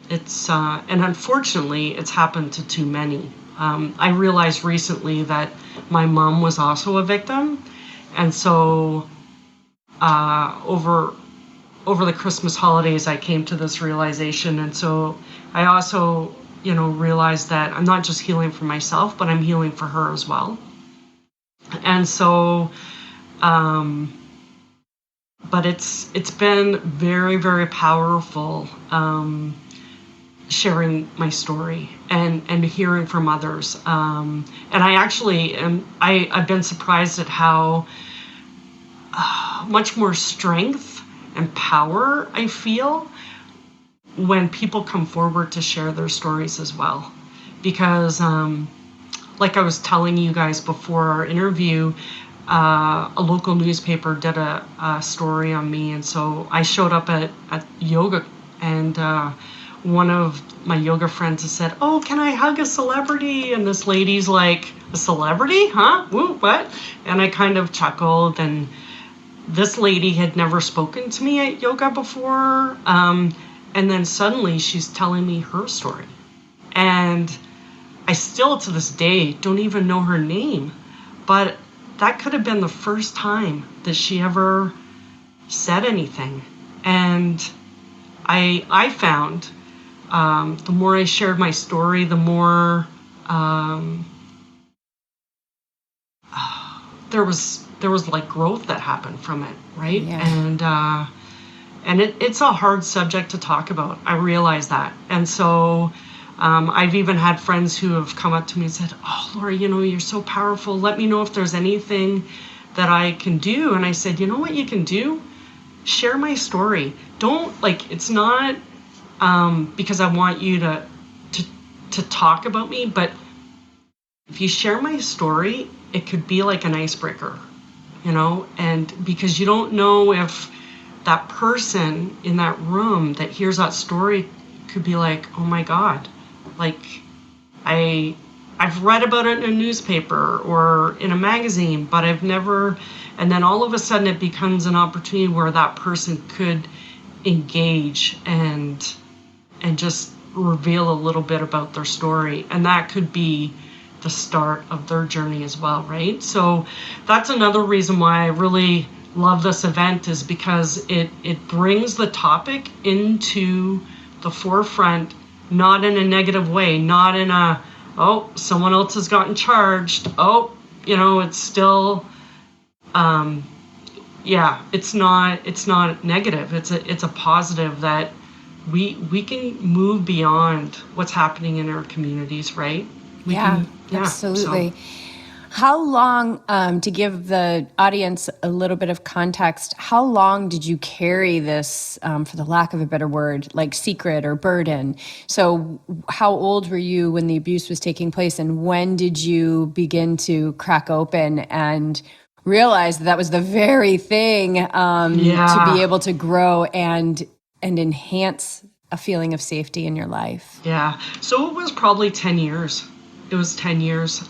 and unfortunately, it's happened to too many. I realized recently that my mom was also a victim, and so over the Christmas holidays, I came to this realization, and so I also, realized that I'm not just healing for myself, but I'm healing for her as well. And so, but it's been very, very powerful sharing my story and hearing from others. And I actually I've been surprised at how much more strength and power I feel when people come forward to share their stories as well. Because like I was telling you guys before our interview, a local newspaper did a story on me, and so I showed up at yoga, and one of my yoga friends has said, "Oh, can I hug a celebrity?" And this lady's like, "A celebrity? Huh? Woo, what?" And I kind of chuckled, and this lady had never spoken to me at yoga before, and then suddenly she's telling me her story. And I still, to this day, don't even know her name, but that could have been the first time that she ever said anything. And I found the more I shared my story, the more there was like growth that happened from it, right? Yeah. And it's a hard subject to talk about. I realize that. And so I've even had friends who have come up to me and said, "Oh, Laura, you're so powerful. Let me know if there's anything that I can do." And I said, "You know what you can do? Share my story. Don't, it's not because I want you to talk about me, but if you share my story, it could be like an icebreaker, and because you don't know if that person in that room that hears that story could be like, oh my God, I've read about it in a newspaper or in a magazine, but I've never," and then all of a sudden it becomes an opportunity where that person could engage and just reveal a little bit about their story, and that could be the start of their journey as well, right? So that's another reason why I really love this event, is because it brings the topic into the forefront, not in a negative way, not in a, oh, someone else has gotten charged, oh, it's still, it's not negative. It's a positive that we can move beyond what's happening in our communities, right? Absolutely. So. How long, to give the audience a little bit of context, how long did you carry this, for the lack of a better word, like secret or burden? So how old were you when the abuse was taking place, and when did you begin to crack open and realize that was the very thing to be able to grow and enhance a feeling of safety in your life? Yeah. So it was probably 10 years. It was 10 years.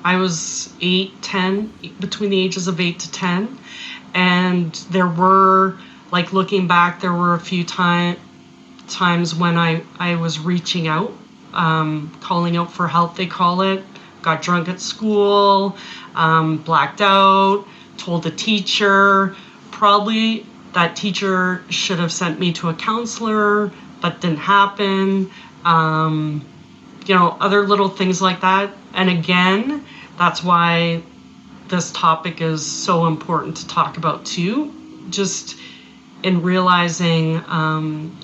I was 10, between the ages of 8 to 10. And there were, looking back, there were a few times when I was reaching out, calling out for help, they call it. Got drunk at school, blacked out, told the teacher. Probably that teacher should have sent me to a counselor, but didn't happen. Other little things like that. And again, that's why this topic is so important to talk about too. Just in realizing,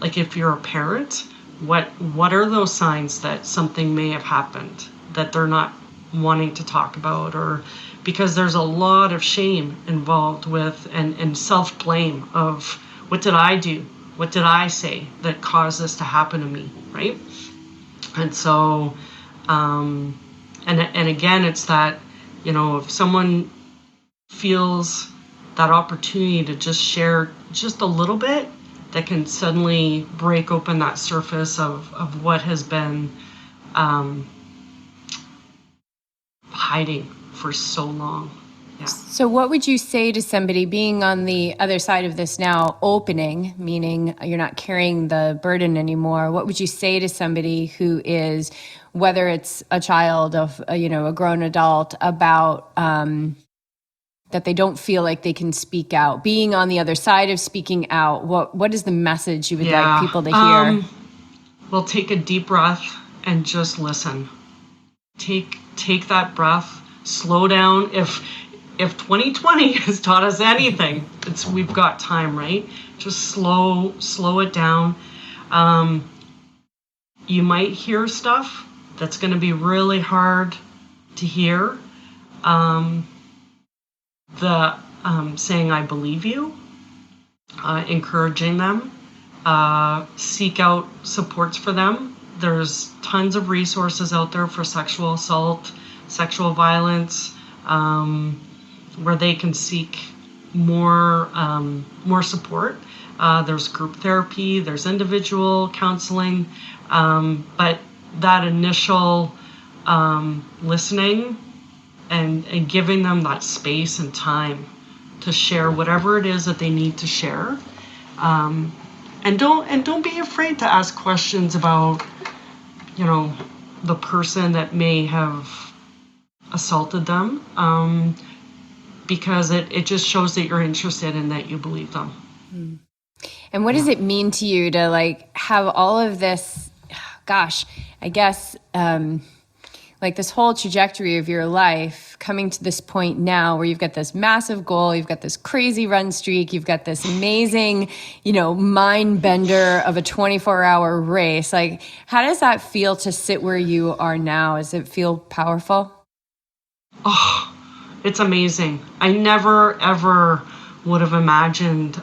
if you're a parent, what are those signs that something may have happened that they're not wanting to talk about, or because there's a lot of shame involved with and self-blame of, what did I do? What did I say that caused this to happen to me, right? And so, and again, it's that, if someone feels that opportunity to just share just a little bit, that can suddenly break open that surface of what has been hiding for so long. So what would you say to somebody being on the other side of this now, opening, meaning you're not carrying the burden anymore? What would you say to somebody who is, whether it's a child of, a grown adult, about that they don't feel like they can speak out, being on the other side of speaking out? What is the message you would like people to hear? Well, take a deep breath and just listen. Take that breath, slow down. If 2020 has taught us anything, we've got time, right? Just slow it down. You might hear stuff that's going to be really hard to hear. Saying I believe you, encouraging them, seek out supports for them. There's tons of resources out there for sexual assault, sexual violence, where they can seek more support. There's group therapy, there's individual counseling, but that initial listening and giving them that space and time to share whatever it is that they need to share, and don't be afraid to ask questions about the person that may have assaulted them. Because it just shows that you're interested and that you believe them. And what does it mean to you to have all of this, I guess, this whole trajectory of your life coming to this point now where you've got this massive goal, you've got this crazy run streak, you've got this amazing, mind bender of a 24-hour race. How does that feel to sit where you are now? Does it feel powerful? Oh, it's amazing. I never, ever would have imagined.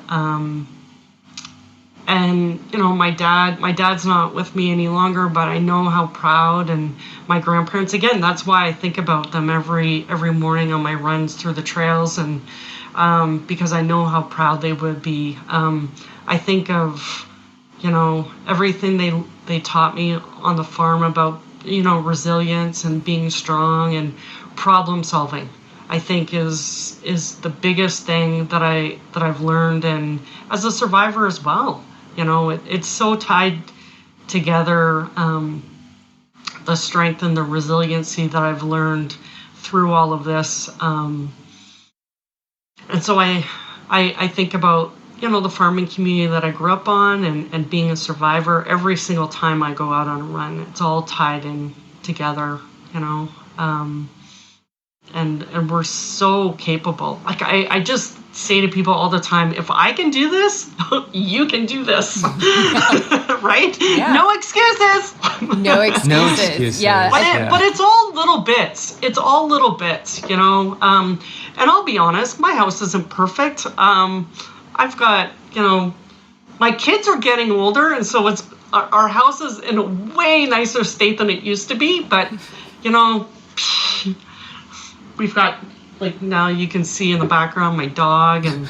My dad's not with me any longer, but I know how proud, and my grandparents, again, that's why I think about them every morning on my runs through the trails, and because I know how proud they would be. I think of, everything they taught me on the farm about, resilience and being strong and problem solving. I think is the biggest thing that I've learned, and as a survivor as well. It's so tied together, the strength and the resiliency that I've learned through all of this. And so I think about, the farming community that I grew up on, and being a survivor. Every single time I go out on a run, it's all tied in together, and we're so capable. I just say to people all the time, if I can do this, you can do this. Right? Yeah. No excuses. No excuses. Yeah. But it's all little bits. It's all little bits, and I'll be honest, my house isn't perfect. I've got, my kids are getting older, and so our house is in a way nicer state than it used to be, but, we've got, now you can see in the background my dog, and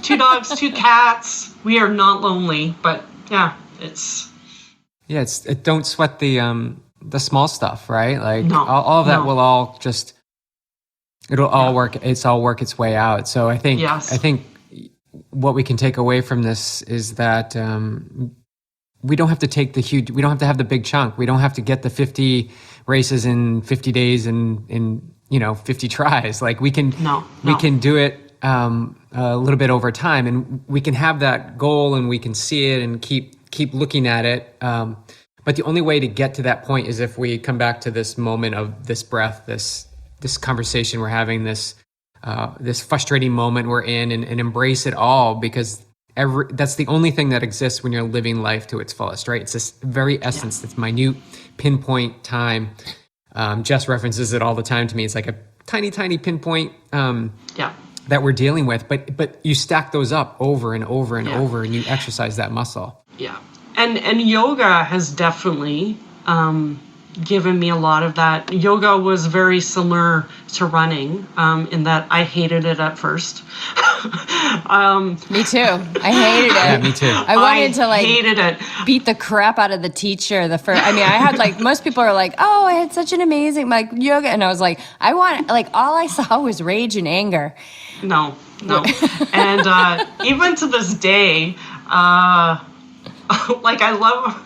2 dogs, 2 cats. We are not lonely, but it's don't sweat the small stuff, right? No, all of that will all just, it'll all work. It's all work its way out. So I think what we can take away from this is that we don't have to we don't have to have the big chunk. We don't have to get the 50 races in 50 days in 50 tries. We can do it a little bit over time, and we can have that goal, and we can see it and keep looking at it. But the only way to get to that point is if we come back to this moment of this breath, this conversation we're having, this frustrating moment we're in, and embrace it all, because that's the only thing that exists when you're living life to its fullest, right? It's this very essence, this minute pinpoint time. Jess references it all the time to me. It's like a tiny, tiny pinpoint that we're dealing with, but you stack those up over and over and over, and you exercise that muscle. Yeah. And yoga has definitely given me a lot of that. Yoga was very similar to running in that I hated it at first. Me too. I hated it. Yeah, me too. I wanted to hated it. beat the crap out of the teacher. I had most people are like, oh, I had such an amazing yoga. And I was like, all I saw was rage and anger. No. And even to this day, I love,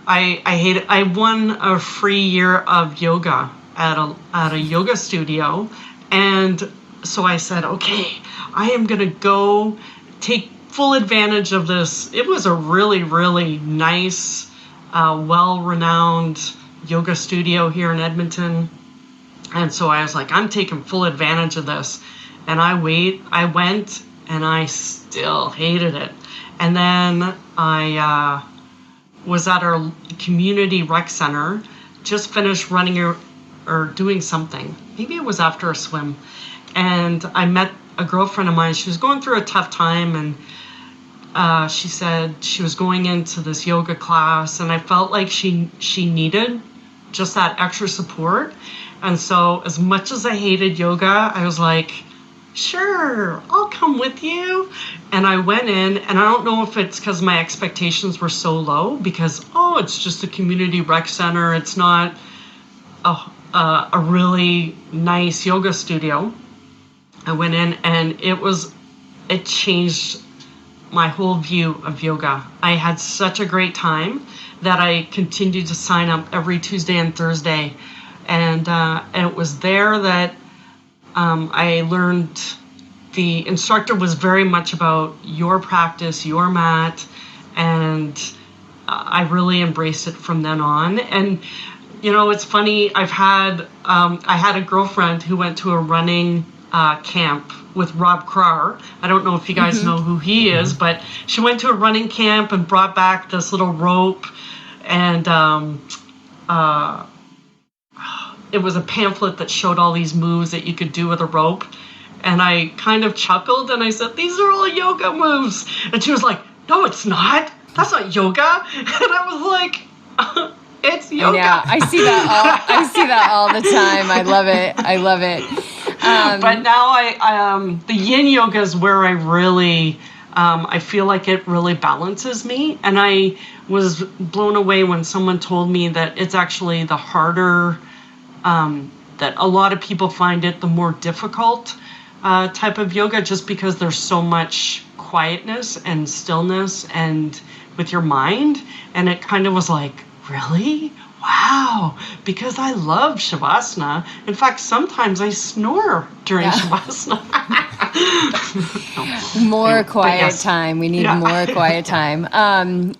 I hate it. I won a free year of yoga at a yoga studio. And so I said, okay, I am going to go take full advantage of this. It was a really, really nice, well-renowned yoga studio here in Edmonton. And so I was like, I'm taking full advantage of this. And I went and I still hated it. And then I was at our community rec center, just finished running or doing something. Maybe it was after a swim. And I met a girlfriend of mine. She was going through a tough time, and she said she was going into this yoga class, and I felt like she needed just that extra support. And so as much as I hated yoga, I was like, sure, I'll come with you. And I went in, and I don't know if it's because my expectations were so low, because, it's just a community rec center. It's not a really nice yoga studio. I went in, and it changed my whole view of yoga. I had such a great time that I continued to sign up every Tuesday and Thursday. And it was there that I learned the instructor was very much about your practice, your mat, and I really embraced it from then on. And, it's funny, I had a girlfriend who went to a running camp with Rob Krar. I don't know if you guys know who he is, but she went to a running camp and brought back this little rope, and it was a pamphlet that showed all these moves that you could do with a rope. And I kind of chuckled and I said, these are all yoga moves. And she was like, no, it's not. That's not yoga. And I was like, it's yoga. Yeah, I see that all the time. I love it. But now the yin yoga is where I really, I feel like it really balances me. And I was blown away when someone told me that it's actually the harder, that a lot of people find it the more difficult type of yoga, just because there's so much quietness and stillness and with your mind. And it kind of was like, really? Wow, because I love Shavasana. In fact, sometimes I snore during Shavasana. More quiet time. We need more quiet time.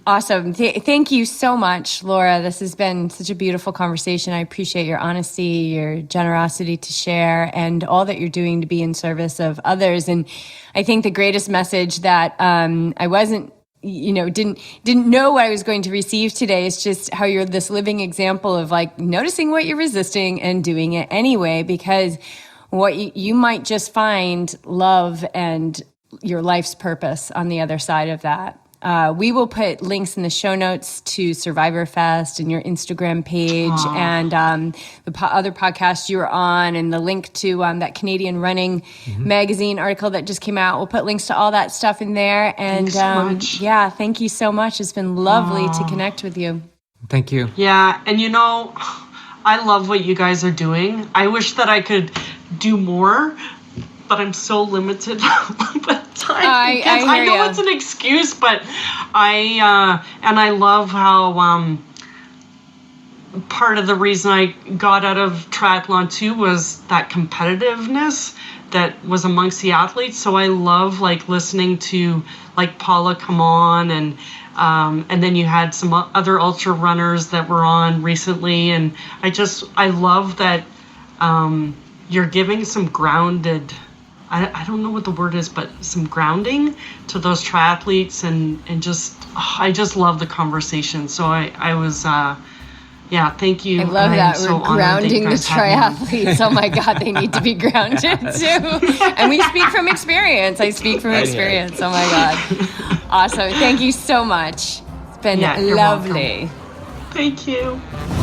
Awesome. Thank you so much, Laura. This has been such a beautiful conversation. I appreciate your honesty, your generosity to share, and all that you're doing to be in service of others. And I think the greatest message that I wasn't didn't know what I was going to receive today. It's just how you're this living example of noticing what you're resisting and doing it anyway, because what you might just find love and your life's purpose on the other side of that. We will put links in the show notes to Survivorfest and your Instagram page and the other podcast you were on, and the link to that Canadian Running magazine article that just came out. We'll put links to all that stuff in there. And thank you so much. It's been lovely to connect with you. Thank you. Yeah, and I love what you guys are doing. I wish that I could do more, but I'm so limited with time. I know it's an excuse, but I love how part of the reason I got out of triathlon too was that competitiveness that was amongst the athletes. So I love listening to Paula come on, and then you had some other ultra runners that were on recently, and I love that you're giving some grounded, I don't know what the word is, but some grounding to those triathletes, and I just love the conversation. So I was, thank you. I love that. We're grounding the triathletes. Oh my God, they need to be grounded too. And we speak from experience. I speak from experience. Oh my God. Awesome. Thank you so much. It's been lovely. Welcome. Thank you.